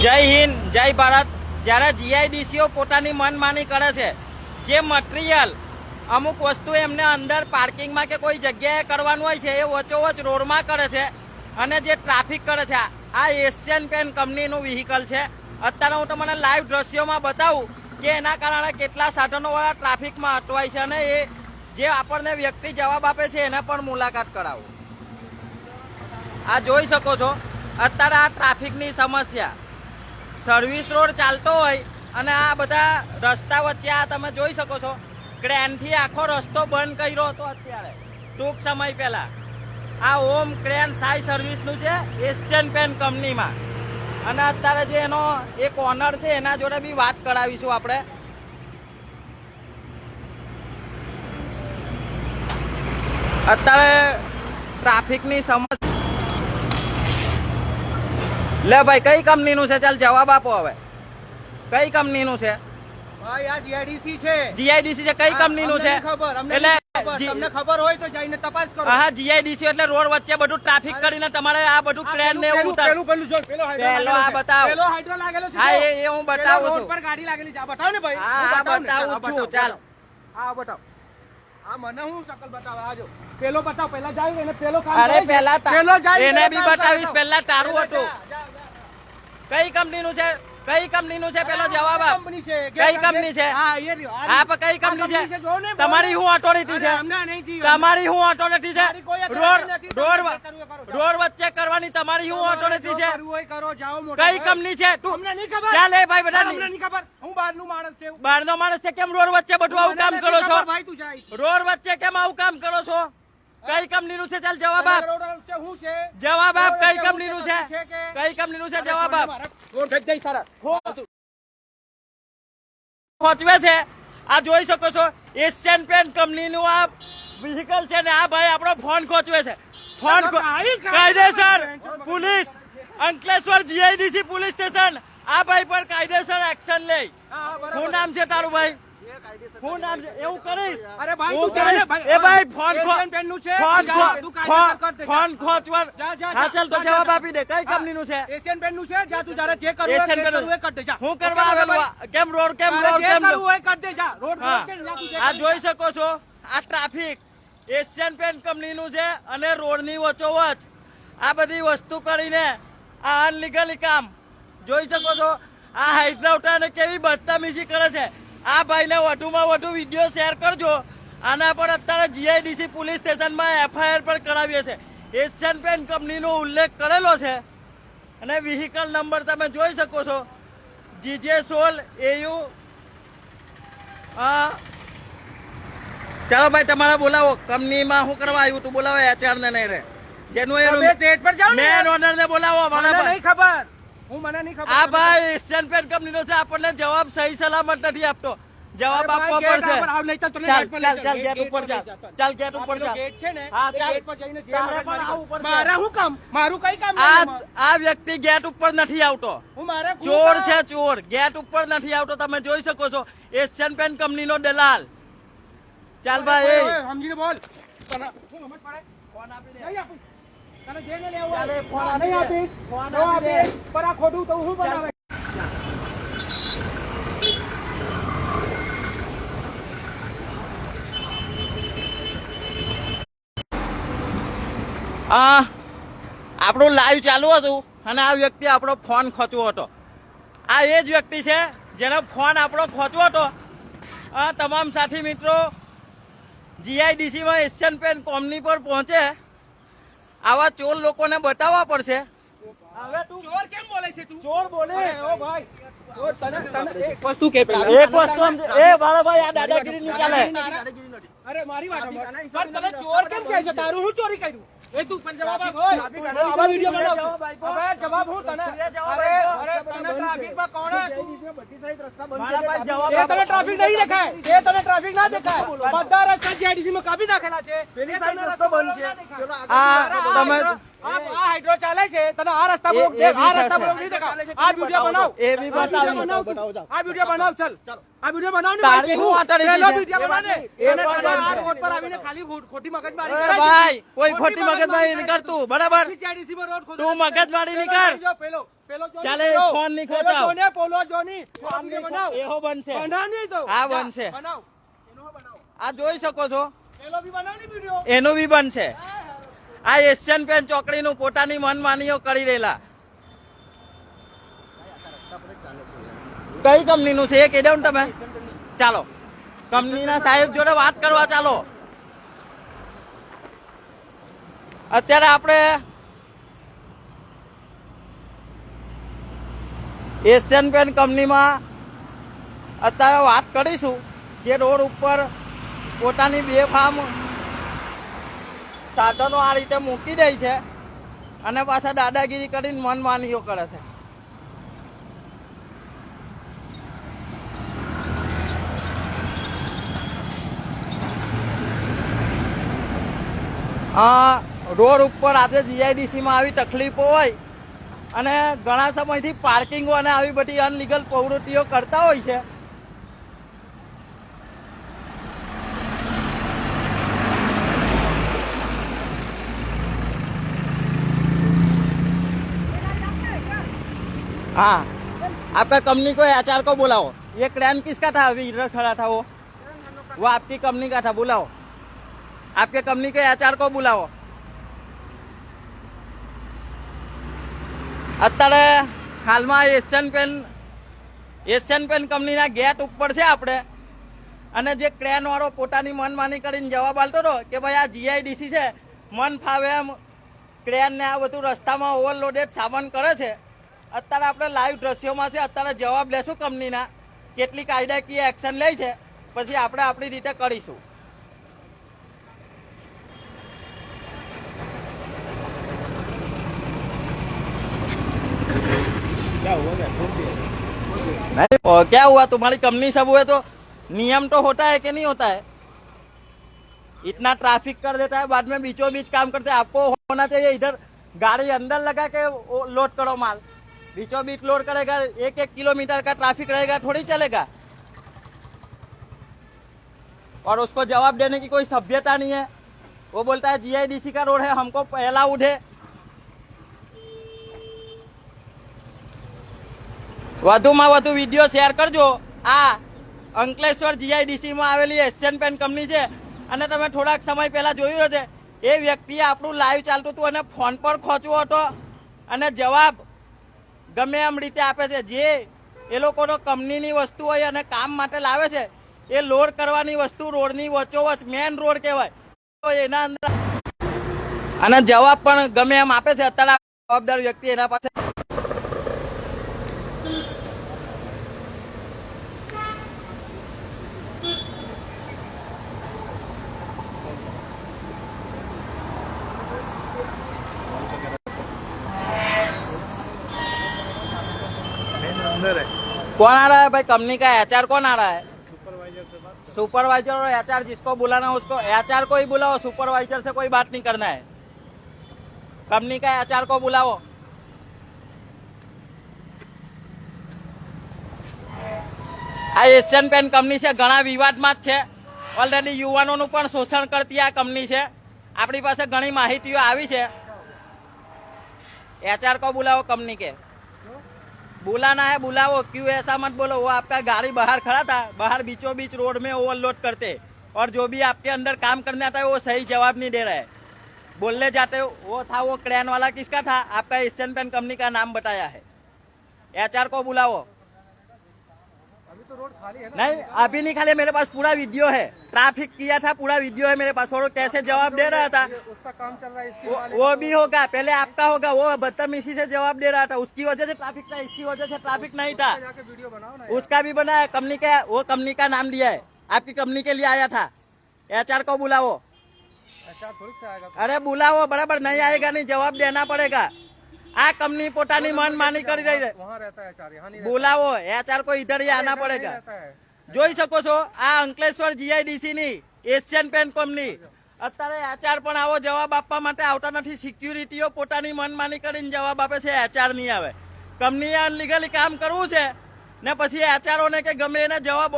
જય હિન્દ, જય ભારત. જ્યારે જીઆઈડીસીઓ પોતાની મનમાની કરે છે, જે મટીરિયલ અમુક વસ્તુ એમને અંદર પાર્કિંગમાં કે કોઈ જગ્યાએ કરવાનું હોય છે એ વચ્ચોવચ રોડમાં કરે છે અને જે ટ્રાફિક કરે છે, આ એશિયન પેન્ટ કંપનીનું વ્હીકલ છે. અત્યારે હું તમને લાઈવ દ્રશ્યોમાં બતાવું કે એના કારણે કેટલા સાધનોવાળા ટ્રાફિકમાં અટવાય છે અને એ જે આપણને વ્યક્તિ જવાબ આપે છે એને પણ મુલાકાત કરાવું. આ જોઈ શકો છો અત્યારે આ ટ્રાફિકની સમસ્યા. સર્વિસ રોડ ચાલતો હોય અને આ બધા રસ્તા વચ્ચે આ તમે જોઈ શકો છો ક્રેનથી આખો રસ્તો બંધ કર્યો હતો. અત્યારે ટૂંક સમય પહેલા આ ઓમ ક્રેન સાઈ સર્વિસનું છે એશિયન પેન્ટ કંપનીમાં. અને અત્યારે જે એનો એક ઓનર છે એના જોડે બી વાત કરાવીશું આપણે. અત્યારે ટ્રાફિકની સમસ્યા. લે ભાઈ, કઈ કંપનીનું છે? ચાલ જવાબ આપો. હવે કઈ કંપનીનું છે? ભાઈ આ જીઆઈડીસી છે. જીઆઈડીસી છે. કઈ કંપનીનું છે? એટલે તમને ખબર હોય તો જઈને તપાસ કરો. હા, જીઆઈડીસી એટલે રોડ વચ્ચે બધું ટ્રાફિક કરીને તમારે આ બધું ક્રેન ને એવું ઉતાર. પેલો આ બતાવો. પેલો હાઇડ્રો લાગેલો છે. હા, એ હું બતાવું છું. રોડ પર ગાડી લાગેલી છે. આ બતાવ ને ભાઈ. હા, બતાવું છું. ચાલ આ બતાવ. આ મને હું શકલ બતાવે. આજો પેલો બતાવ. પહેલા જાય એને પેલો કામ. અરે પેલા પેલો જાય એને બી બતાવીશ. પહેલા તારું હતું. કઈ કંપનીનું છે? કઈ કંપનીનું છે? પેલો જવાબ આપ. કંપની છે. કઈ કંપની છે? હા, એ રહ્યો. હા, પણ કઈ કંપની છે? તમારી શું ઓથોરિટી છે? તમારી શું ઓથોરિટી છે? રોડ વચ્ચે કરવાની તમારી શું ઓથોરિટી છે? કઈ કંપની છે? તું ચાલ એ ભાઈ, બધા નહીં ખબર. હું બહારનું માણસ છે. બહારનો માણસ છે. કેમ રોડ વચ્ચે બધું આવું કામ કરો છો? ભાઈ તું જાય. રોડ વચ્ચે કેમ આવું કામ કરો છો? કઈ કંપનીનું છે? ચાલ જવાબ આપ. હું છે જવાબ આપ. કઈ કંપનીનું છે? કઈ કંપનીનું છે? જવાબ આપ. પહોંચવે છે. આ જોઈ શકો છો એશિયન પેન્ટ કંપનીનું આ વ્હીકલ છે ને આ ભાઈ આપણો ફોન ખોચવે છે. ફોન કાયદેસર police Ankleshwar GIDC police station આ ભાઈ પર કાયદેસર એક્શન લે. શું નામ છે તારું ભાઈ? શું નામ છે? એવું કરીશ. અરે ભાઈ હું તું ચાલે કરીશ. એ ભાઈ ફોન ખોચવા. હા ચાલ તો જવાબ આપી દે. કઈ કંપનીનું છે? એશિયન પેન્ટ નું છે. જા તું જારે ચેક કરવું એશિયન હોય પેન્ટ કર દે. જા હું કરવા આવેલું? કેમ રોડ કેમ કરવું હોય કર દે. જા રોડ હા. છે ને જા તું આ જોઈ શકો છો આ ટ્રાફિક એશિયન પેન્ટ કંપનીનું છે અને રોડની વચ્ચોવચ આ બધી વસ્તુ કરીને આ અનલીગલી કામ જોઈ શકો છો. આ હાઇડ્રાઉટાને કેવી બદતમીજી કરે છે. આ ભાઈને વધુમાં વધુ વિડીયો શેર કરજો. આના પર અત્યારે જીઆઈડીસી પોલીસ સ્ટેશનમાં એફઆઈઆર પણ કરાવીએ છે. એશિયન પેન્ટ કંપનીનો ઉલ્લેખ કરેલો છે અને વ્હીકલ નંબર તમે જોઈ શકો છો GJ16 AU. ચાલો ભાઈ, તમારે બોલાવો. કંપનીમાં શું કરવા આવ્યું તું? બોલાવો HR ને નહીં રે. જેનું સ્ટેટ પર જાવ ને. મેન ઓનર ને બોલાવો. મને નહીં ખબર. હું મને નહીં ખબર. આ ભાઈ એશિયન પેન્ટ કંપનીનો છે. આપણને જવાબ સહી સલામત નથી આપતો. જવાબ આપવો પડશે. ચાલ ગેટ ઉપર જા. ચાલ ગેટ ઉપર જા. ગેટ છે ને. હા ચાલ. ગેટ પર જઈને તારે પણ આવવું પડશે. મારા હું કામ? મારું કઈ કામ આ નહીં. આ વ્યક્તિ ગેટ ઉપર નથી આવતો. હું મારા ચોર છે, ચોર. ગેટ ઉપર નથી આવતો. તમે જોઈ શકો છો એશિયન પેન્ટ કંપનીનો દલાલ. ચાલ ભાઈ સમજીને બોલ. તને શું સમજ પડે? ફોન આપી દે. નહીં આપું. તને જે ને લેવું ચાલે, હોય ફોન નહીં આપી દે. આપીશ. ફોન જો આપી દે. આપીશ. પણ આ ખોટું તો હું બનાવે. આપણું લાઈવ ચાલુ હતું અને આ વ્યક્તિ આપણો ફોન ખોચવો હતો. આ એ જ વ્યક્તિ છે જેનો ફોન આપણો ખોચવો હતો. તમામ સાથી મિત્રો જીઆઈડીસીમાં એશિયન પેન્ટ કંપની પર પહોંચે આવા ચોર લોકોને બતાવવા પડશે. હવે તું ચોર કેમ બોલે છે તું? ચોર બોલે. ઓ ભાઈ તને એક વસ્તુ કે પેલા એક વસ્તુ એ મારા ભાઈ આ દાદાગીરી નહીં ચાલે. અરે મારી વાત પણ તને ચોર કેમ કહે છે? તારું હું ચોરી કર્યું? એ તું પણ જવાબ આપ. ઓય આવા વિડિયો બનાવ. હવે જવાબ હું તને. અરે તને ટ્રાફિકમાં કોણ હે? મારા પાસે જવાબ એ તને ટ્રાફિક નહીં દેખાય. એ તને ટ્રાફિક ના દેખાય. બધા રસ્તા જીઆઈડીસી માં કાપી નાખેલા છે. પેલી સાઈડ રસ્તો બંધ છે. આ તમે આ હાઇડ્રો ચાલે છે તને આ રસ્તા પર આ રસ્તા પર નહીં દેખાય આ વિડિયો બનાવ એ બી બતાવો આ વિડિયો બનાવ ચાલ આ વિડિયો બનાવ ને તારી હું આટલી પેલો છે? વિડિયો બનાવ ને એ અને પણ આ છે. રોડ પર આવીને ખાલી ખોટી મગજમારી અરે ભાઈ કોઈ ખોટી મગજમારી નહીં કરતું બરાબર સીઆઈડીસી પર રોડ ખોદો તું મગજમારી નહીં કર પેલો જો ચાલે, ફોન નહીં ખોચાવ. જોને પોલો જોની આમને બનાવ એહો બનશે બનાવ નહીં તો આ બનશે. બનાવ એનો બનાવ આ જોઈ શકો છો પેલો બી બનાવ ની વિડિયો એનું બી બનશે આ એશિયન પેન ચોકડીનું પોતાની મનમાનીઓ કરી રહેલા કઈ કંપનીનું છે એ કહી દઉં ને તમે ચાલો કંપનીના સાહેબ જોડે વાત કરવા ચાલો અત્યારે આપણે એશિયન પેન કંપનીમાં અત્યારે વાત કરીશું જે રોડ ઉપર પોતાની બેફામ સાધનો આ રીતે મૂકી દે છે અને પાછા દાદાગીરી કરીને મનમાનીઓ કરે છે રોડ ઉપર આજે જીઆઈડીસીમાં આવી તકલીફો હોય અને ઘણા સમયથી પાર્કિંગો અને આવી બધી અનલીગલ પ્રવૃત્તિઓ કરતા હોય છે हाँ आपका कंपनी को एचआर को बुलाओ ये क्रेन किसका था अभी इधर खड़ा था वो आपकी कंपनी का था बुलाओ आपके कंपनी के एचआर को बुलाओ અત્યારે હાલમાં એશિયન પેન કંપનીના ગેટ ઉપર છે આપણે અને જે ક્રેન વાળો પોતાની મનમાની કરીને જવાબ આલતો હતો કે ભાઈ આ જીઆઈડીસી છે મન ફાવે એમ ક્રેન ને આ બધું રસ્તામાં ઓવરલોડેડ સામાન કરે છે અત્યારે આપણે લાઈવ દ્રશ્યોમાં છે અત્યારે જવાબ લેશું કંપનીના કેટલી કાયદાકીય એક્શન લે છે પછી આપણે આપણી રીતે કરીશું नहीं और क्या हुआ तुम्हारी कंपनी सब हुए तो नियम तो होता है कि नहीं होता है इतना ट्रैफिक कर देता है बाद में बीचों बीच काम करते हैं आपको होना चाहिए इधर गाड़ी अंदर लगा के लोड करो माल बीचों बीच लोड करेगा 1-1 किलोमीटर का ट्रैफिक रहेगा थोड़ी चलेगा और उसको जवाब देने की कोई सभ्यता नहीं है वो बोलता है जीआईडीसी का रोड है हमको पहला उठे વધુમાં વધુ વિડીયો શેર કરજો આ અંકલેશ્વર જીઆઈડીસીમાં આવેલી એશિયન પેન કંપની છે અને તમે થોડાક સમય પહેલા જોયું હશે એ વ્યક્તિએ આપણું લાઈવ ચાલતું હતું અને ફોન પર ખોચવો હતો અને જવાબ ગમે એમ રીતે આપે છે જે એ લોકોનો કંપનીની વસ્તુ હોય અને કામ માટે લાવે છે એ લોડ કરવાની વસ્તુ રોડની વચ્ચોવચ મેન રોડ કહેવાય તો એના અંદર અને જવાબ પણ ગમે એમ આપે છે અત્યારે જવાબદાર વ્યક્તિ એના પાસે कौन आ रहा है भाई कंपनी का एचआर कौन आ रहा है सुपरवाइजर और एचआर जिसको बुलाना हो उसको एचआर को ही बुलाओ सुपरवाइजर से कोई बात नहीं करना है कंपनी का एचआर को बुलाओ આ એશિયન પેન કંપની છે ઘણા વિવાદમાં જ છે ઓલરેડી યુવાનોનું પણ શોષણ કરતી આ કંપની છે આપણી પાસે ઘણી માહિતીઓ આવી છે एचआर को बुलाओ कंपनी के बुलाना है बुलाओ क्यों ऐसा मत बोलो वो आपका गाड़ी बाहर खड़ा था बाहर बीचों बीच रोड में ओवरलोड करते और जो भी आपके अंदर काम करने आता है वो सही जवाब नहीं दे रहा है बोलने जाते हो वो था वो क्रेन वाला किसका था आपका एशियन पेन कंपनी का नाम बताया है एचआर को बुलाओ अभी तो रोड खाली है ना नहीं अभी नहीं खाली मेरे पास पूरा वीडियो है ट्रैफिक किया था पूरा वीडियो है मेरे पास और कैसे जवाब दे रहा था उसका काम चल रहा है इसके वो भी होगा पहले आपका होगा वो बदतमीजी से जवाब दे रहा था उसकी वजह से ट्रैफिक था इसकी वजह से ट्रैफिक नहीं था जाके वीडियो बनाओ ना उसका भी बना है कंपनी का वो कंपनी का नाम दिया है आपकी कंपनी के लिए आया था एचआर को बुलाओ अच्छा थोड़ी से आएगा अरे बुलाओ बराबर नहीं आएगा नहीं जवाब देना पड़ेगा आ कंपनी पोतानी मनमानी कर रही है वहाँ रहता है चार यहाँ नहीं बुलाओ एचआर को इधर ही आना पड़ेगा रहता है જોઈ શકો છો આ અંકલેશ્વર જીઆઈડીસી ની એશિયન પેન કંપની અત્યારે એચઆર પણ આવો જવાબ આપવા માટે આવતા નથી. સિક્યુરિટીઓ પોતાની મનમાની કરીને જવાબ આપે છે, એચઆર નહીં આવે. કંપનીએ અનલીગલી કામ કરવું છે ને પછી એચઆરઓને કે ગમે એને જવાબ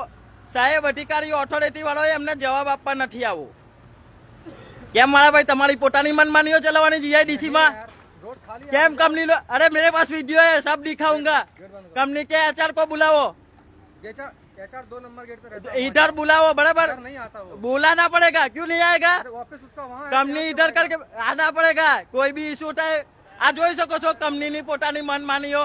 સાહેબ અધિકારી ઓથોરિટી વાળાએ એમને જવાબ આપવા નથી આવવું. કેમ મારા ભાઈ તમારી પોતાની મનમાનીઓ ચલાવવાની જીઆઈડીસી માં? કેમ કંપની लो? अरे मेरे पास वीडियो है, सब दिखाऊंगा. कंपनी के एचआर को बुलाओ, एचआर 2 नंबर गेट पे रहता है, इधर बुलाओ. बराबर नहीं आता वो, बुलाना पड़ेगा. क्यों नहीं आएगा? ऑफिस उसका वहाँ है, कंपनी इधर करके आना पड़ेगा. कोई भी इशू થાય આ જોઈ શકો છો કંપનીની પોતાની મનમાનીઓ.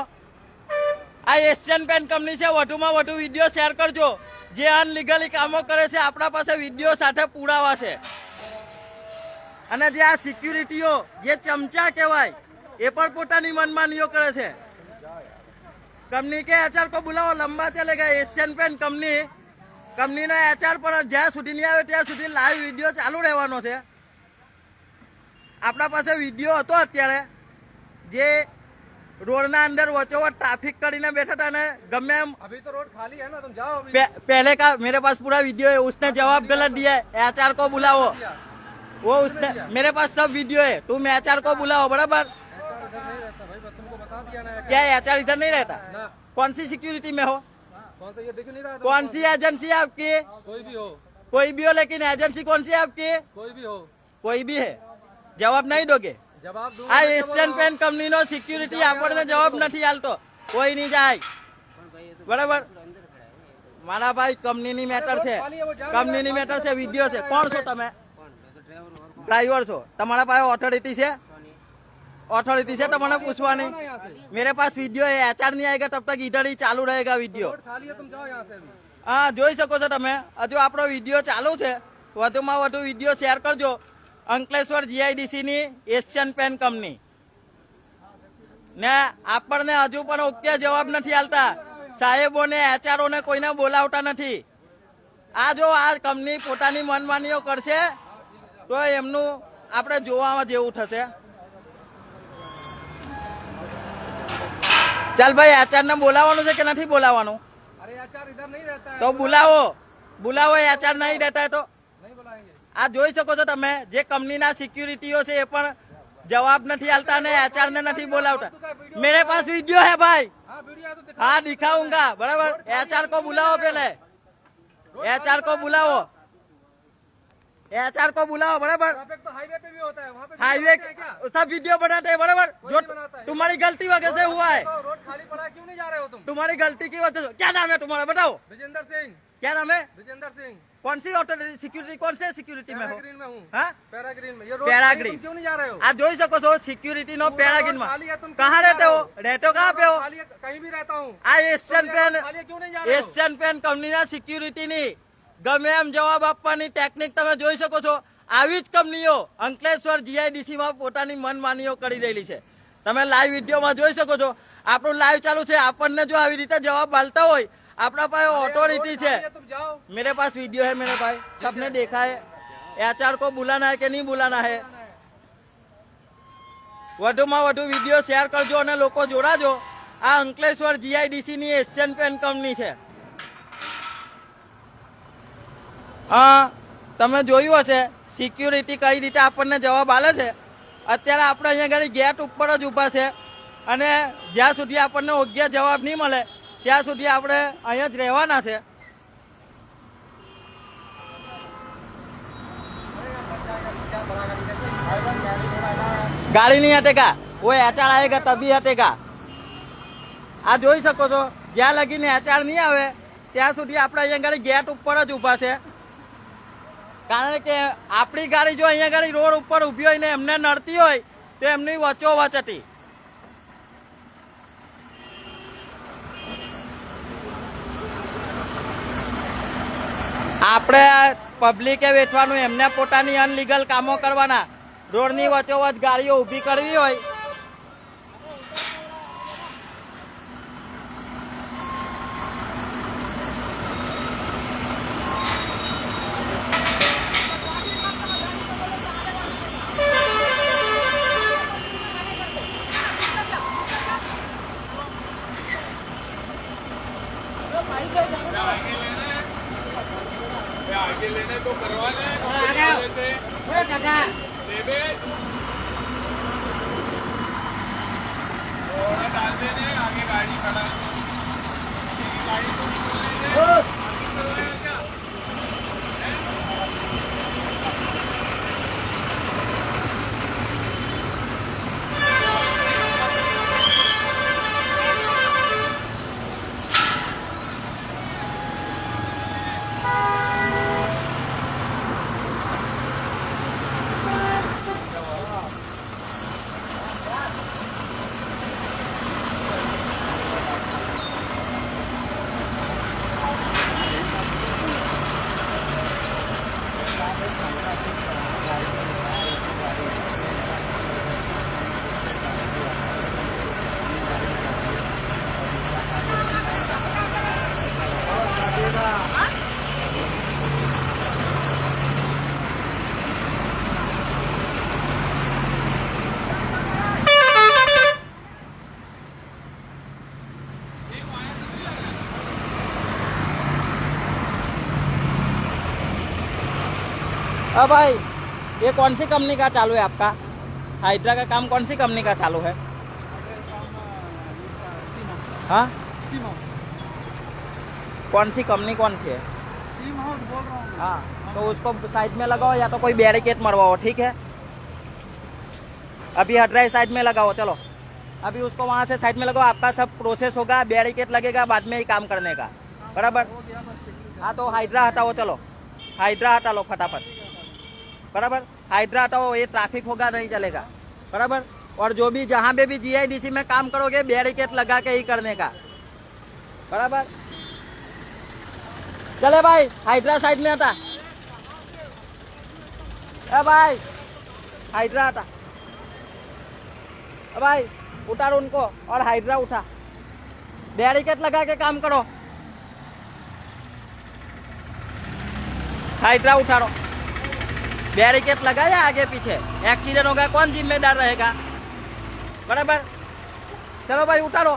આ એશિયન પેન્ટ કંપની છે. વધુમાં વધુ વિડીયો શેર કરજો. જે અનલીગલી કામો કરે છે આપણા પાસે વિડીયો સાથે પુરાવા છે. અને જે આ સિક્યુરિટીઓ જે ચમચા કહેવાય એ પણ પોતાની મનમાનીઓ કરે છે. કંપની કે એચઆર કો બોલાવો, લંબા ચલેગા. એશિયન પેન્ટ કંપનીના એચઆર પણ જ્યાં સુધી નહીં આવે ત્યાં સુધી લાઈવ વિડીયો ચાલુ રહેવાનો છે. આપણા પાસે વિડીયો હતો અત્યારે જે રોડના અંદર વચોવચ ટ્રાફિક કરીને બેઠા હતા ને ગમે એમ. अभी तो रोड खाली है ना, तुम जाओ अभी। पहले का मेरे पास पूरा वीडियो है. उसने जवाब गलत दिया है. एचआर को बुलाओ. वो उसने मेरे पास सब वीडियो है. तुम एचआर को बुलाओ. बराबर इधर नहीं रहता भाई, तुमको बता दिया ना। क्या एचआर इधर नहीं रहता? ना, कौन सी सिक्योरिटी में हो? कौन सा ये दिख नहीं रहा था? कौन सी एजेंसी है आपकी? कोई भी हो, कोई भी हो, लेकिन एजेंसी कौन सी है आपकी? कोई भी हो, कोई भी है. जवाब नहीं दोगे? जवाब दूँ। આ એશિયન પેન્ટ કંપનીનો સિક્યુરિટી આપણને જવાબ નથી આલતો. કોઈ નહીં જાય. બરાબર મારા ભાઈ કંપનીની મેટર છે, કંપનીની મેટર છે. વિડીયો છે. કોણ છો તમે? ડ્રાઈવર છો. તમારા પાસે ઓથોરિટી છે? ऑथोरिटी से तो मैंने पूछवा नहीं. मेरे पास वीडियो है. एचआर नहीं आएगा तब तक इधर ही चालू रहेगा वीडियो. खाली है, तुम जाओ यहाँ से अभी। हाँ જોઈ શકો છો તમે. હજુ આપણો વિડીયો ચાલુ છે. વધુમાં વધુ વિડીયો શેર કરજો. અંકલેશ્વર જીઆઈડીસી ની એશિયન પેન કંપની ને આપણને હજુ પણ ઓકે જવાબ નથી આલતા. સાહેબોને એચઆરઓને કોઈને બોલાવતા નથી. આ જો આ કંપની પોતાની મનમાનીઓ કરશે તો એમનું આપણે જોવામાં જેવું થશે. ચાલ ભાઈ એચઆર ને બોલાવવાનું છે કે નથી બોલાવવાનું? अरे एचआर इधर नहीं रहता है, તો બોલાવો. બોલાવો. એચઆર નહીં રહેતા તો नहीं बुलाएंगे। આ જોઈ શકો છો તમે. જે કંપનીના સિક્યુરિટીઓ છે એ પણ જવાબ નથી આલતા ને એચઆર ને નથી બોલાવતા. મેરે પાસ વિડીયો હે ભાઈ. हाँ वीडियो है तो दिखा। हाँ दिखाऊंगा. बराबर एचआर को बुलाओ. पहले एचआर को बुलाओ. एचआर को बुलाओ. बराबर ट्रैफिक तो हाईवे पे भी होता है, वहाँ पे हाईवे है क्या? सब वीडियो बनाते हैं. बराबर जो नहीं बनाता है। तुम्हारी गलती वजह से हुआ है. तो रोड खाली पड़ा है, क्यों नहीं जा रहे हो तुम? तुम्हारी गलती की वजह से. क्या नाम है तुम्हारा? बताओ विजेंद्र सिंह, क्या नाम है? विजेंद्र सिंह। कौन सी ऑथोरिटी सिक्योरिटी कौन से सिक्योरिटी में हो? पैराग्रीन में हूँ। हाँ पैराग्रीन में। ये रोड पैराग्रीन। खाली है, तुम क्यों नहीं जा रहे हो? આ જોઈ શકો છો સિક્યુરિટી નો पूरा પેરાગીન रोड માં. खाली है, तुम कहाँ क्यों नहीं रहते जा हो? रहे रहते हो कहाँ पे हो? खाली है, कहीं भी रहता हूँ। આ એશિયન પેન खाली है, क्यों नहीं जा रहे हो? એશિયન પેન કંપનીના સિક્યુરિટીની ગમે એમ જવાબ આપવાની ટેકનિક તમે જોઈ શકો છો. આવી જ કંપનીઓ અંકલેશ્વર જીઆઈડીસી માં પોતાની મનમાનીઓ કરી રહેલી છે. તમે લાઈવ વિડીયોમાં જોઈ શકો છો. આપણું લાઈવ ચાલુ છે. આપણને જો આવી રીતે જવાબ આલતા હોય આપણા પાસે ઓથોરિટી છે. खाली है, तुम जाओ। मेरे पास वीडियो है मेरे भाई. सबने देखा है. एचआर को बुलाना है कि नहीं बुलाना है? વધુમાં વધુ વિડીયો શેર કરજો અને લોકો જોડાજો. આ અંકલેશ્વર જીઆઈડીસી ની એશિયન પેન કંપની છે. તમે જોયું હશે સિક્યુરિટી કઈ રીતે આપણને જવાબ આલે છે. અત્યારે આપણે અહીંયા આગળ ગેટ ઉપર જ ઊભા છે અને જ્યાં સુધી આપણને યોગ્ય જવાબ નહીં મળે ત્યાં સુધી આપણે અહીંયા જ રહેવાના છે. गाड़ी नहीं हटेगा. वो एचआर आएगा तभी हटेगा. આ જોઈ શકો છો જ્યાં લગીને એચઆર નહીં આવે ત્યાં સુધી આપણે અહીંયા ગાડી ગેટ ઉપર જ ઊભા છે. કારણ કે આપણી ગાડી જો અહીંયા ગાડી રોડ ઉપર ઊભી હોય ને એમને નડતી હોય તો એમની વચોવચ હતી. આપણે પબ્લિકે વેચવાનું, એમને પોતાની અનલીગલ કામો કરવાના. રોડની વચોવચ ગાડીઓ ઊભી કરવી હોય आगे लेने तो करवा लें, કાકા डाल देने आगे गाड़ी खड़ा गाड़ी को निकलने दे क्या अब भाई ये कौन सी कंपनी का चालू है आपका? हाइड्रा का काम कौन सी कंपनी का चालू है? हाँ, कौन सी कंपनी कौन सी है? हाँ, तो उसको साइड में लगाओ या तो कोई बैरिकेड मरवाओ, ठीक है? अभी हट रहा है, साइड में लगाओ, चलो अभी उसको वहां से साइड में लगाओ। आपका सब प्रोसेस होगा, बैरिकेड लगेगा बाद में ही काम करने का, बराबर? हाँ, तो हाइड्रा हटाओ, चलो हाइड्रा हटा लो फटाफट, बराबर? हाइड्रा हटाओ, ये ट्रैफिक होगा, नहीं चलेगा, बराबर? और जो भी जहां पे भी जीआईडीसी में काम करोगे बैरिकेड लगा के ही करने का, बराबर? चले भाई, हाइड्रा साइड में हटा। भाई हाइड्रा हटा, भाई उतारो उनको और हाइड्रा उठा, बैरिकेड लगा के काम करो, हाइड्रा उठारो। बैरिकेड लगाया आगे पीछे, एक्सीडेंट होगा कौन जिम्मेदार रहेगा, बराबर? चलो भाई उतारो।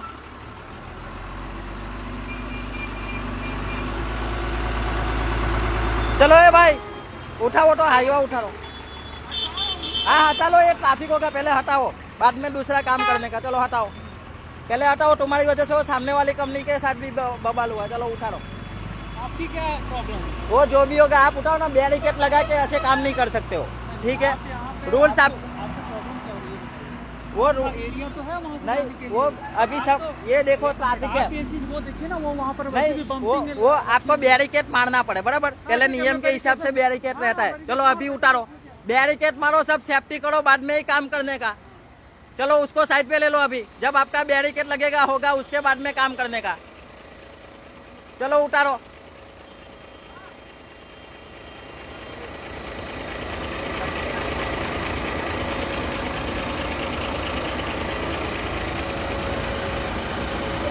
चलो ये भाई उठाओ, तो हाईवा उठाओ। हाँ हटा लो, ये ट्रैफिक होगा, पहले हटाओ बाद में दूसरा काम करने का। चलो हटाओ, पहले हटाओ, तुम्हारी वजह से वो सामने वाली कंपनी के साथ भी बवाल हुआ। चलो उठाओ। आपकी क्या प्रॉब्लम है? वो जो भी होगा आप उठाओ ना, बैरिकेड लगा के ऐसे काम नहीं कर सकते हो, ठीक है? रूल्स आप वो एरिया तो है वहाँ नहीं, वो अभी सब ये देखो ट्रैफिक है, ये चीज वो देखिए ना, वो वहाँ पर नहीं वो आपको बैरिकेड मारना पड़े, बराबर? पहले नियम के हिसाब से बैरिकेड रहता है। चलो अभी उतारो, बैरिकेड मारो, सब सेफ्टी करो, बाद में ही काम करने का। चलो उसको साइड पे ले लो, अभी जब आपका बैरिकेड लगेगा होगा उसके बाद में काम करने का। चलो उतारो।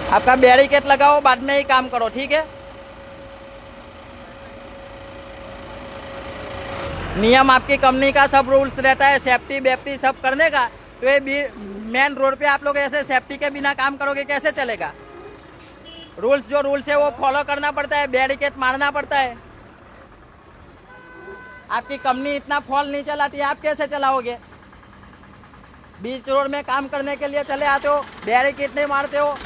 आपका बैरिकेड लगाओ, बाद में ही काम करो, ठीक है? नियम आपकी कंपनी का सब रूल्स रहता है, सेफ्टी वेफ्टी सब करने का। तो ये मेन रोड पे आप लोग ऐसे सेफ्टी के बिना काम करोगे कैसे चलेगा? रूल्स जो रूल्स है वो फॉलो करना पड़ता है, बैरिकेड मारना पड़ता है। आपकी कंपनी इतना फॉल नहीं चलाती, आप कैसे चलाओगे? बीच रोड में काम करने के लिए चले आते हो, बैरिकेड नहीं मारते हो।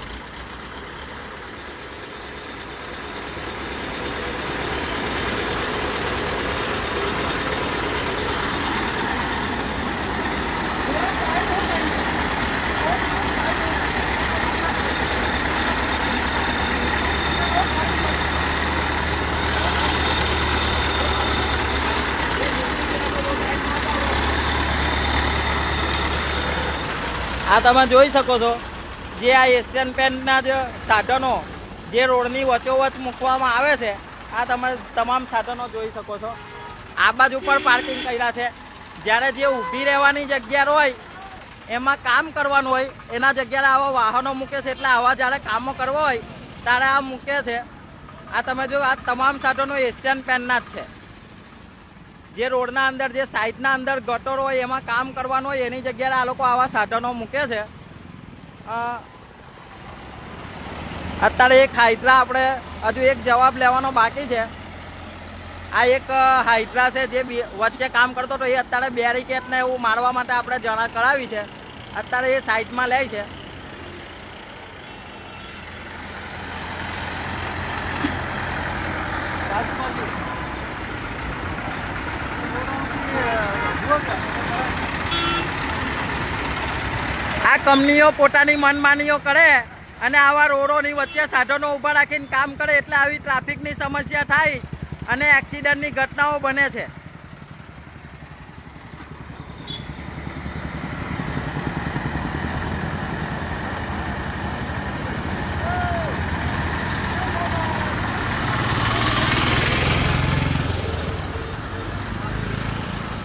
આ તમે જોઈ શકો છો, જે આ એશિયન પેન્ટના જે સાધનો જે રોડની વચ્ચોવચ મૂકવામાં આવે છે, આ તમે તમામ સાધનો જોઈ શકો છો। આ બાજુ પર પાર્કિંગ કર્યા છે, જ્યારે જે ઊભી રહેવાની જગ્યા હોય એમાં કામ કરવાનું હોય એના જગ્યાએ આવા વાહનો મૂકે છે, એટલે આવા જ્યારે કામો કરવા હોય ત્યારે આ મૂકે છે। આ તમે જો આ તમામ સાધનો એશિયન પેન્ટના જ છે। જે રોડના અંદર જે સાઈડના અંદર ગટરો હોય એમાં કામ કરવાનું હોય એની જગ્યાએ આ લોકો આવા સાધનો મૂકે છે। અત્યારે એક હાઇડ્રા આપણે હજુ એક જવાબ લેવાનો બાકી છે। આ એક હાઇડ્રા છે જે વચ્ચે કામ કરતો હતો, એ અત્યારે બેરિકેડને એવું મારવા માટે આપણે જણા કરાવી છે. અત્યારે એ સાઈડમાં લે છે. આ કંપનીઓ પોતાની મનમાનીઓ કરે અને આવા રોડોની વચ્ચે સાધનો ઊભા રાખીને કામ કરે એટલે આવી ટ્રાફિકની સમસ્યા થાય અને એક્સિડન્ટની ઘટનાઓ બને છે.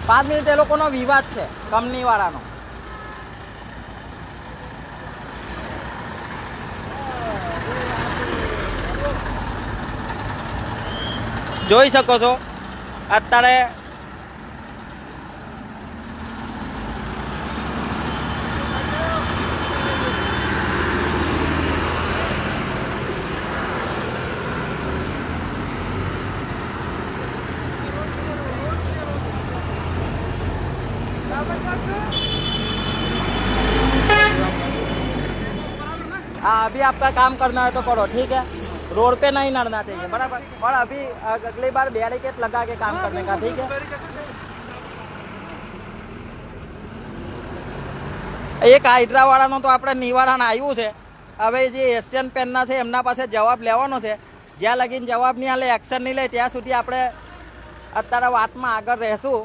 પાંચ મિનિટ એ લોકોનો વિવાદ છે કંપની વાળાનો. જોઈ શકો છો અત્યારે हाँ अभी आपका काम करना है तो करो, ठीक है. रोड पे नहीं लड़ना चाहिए, बराबर. और अभी अगली बार बैरिकेड लगा के काम करने का, ठीक है. એક હાઇડ્રા વાળાનો તો આપણે નિવારણ આવ્યું છે. હવે જે એશિયન પેનના છે એમના પાસે જવાબ લેવાનો છે. જ્યાં લગીને જવાબ નહીં આલે, એક્શન નહીં લે, ત્યાં સુધી આપણે અત્યારે વાતમાં આગળ રહેશું.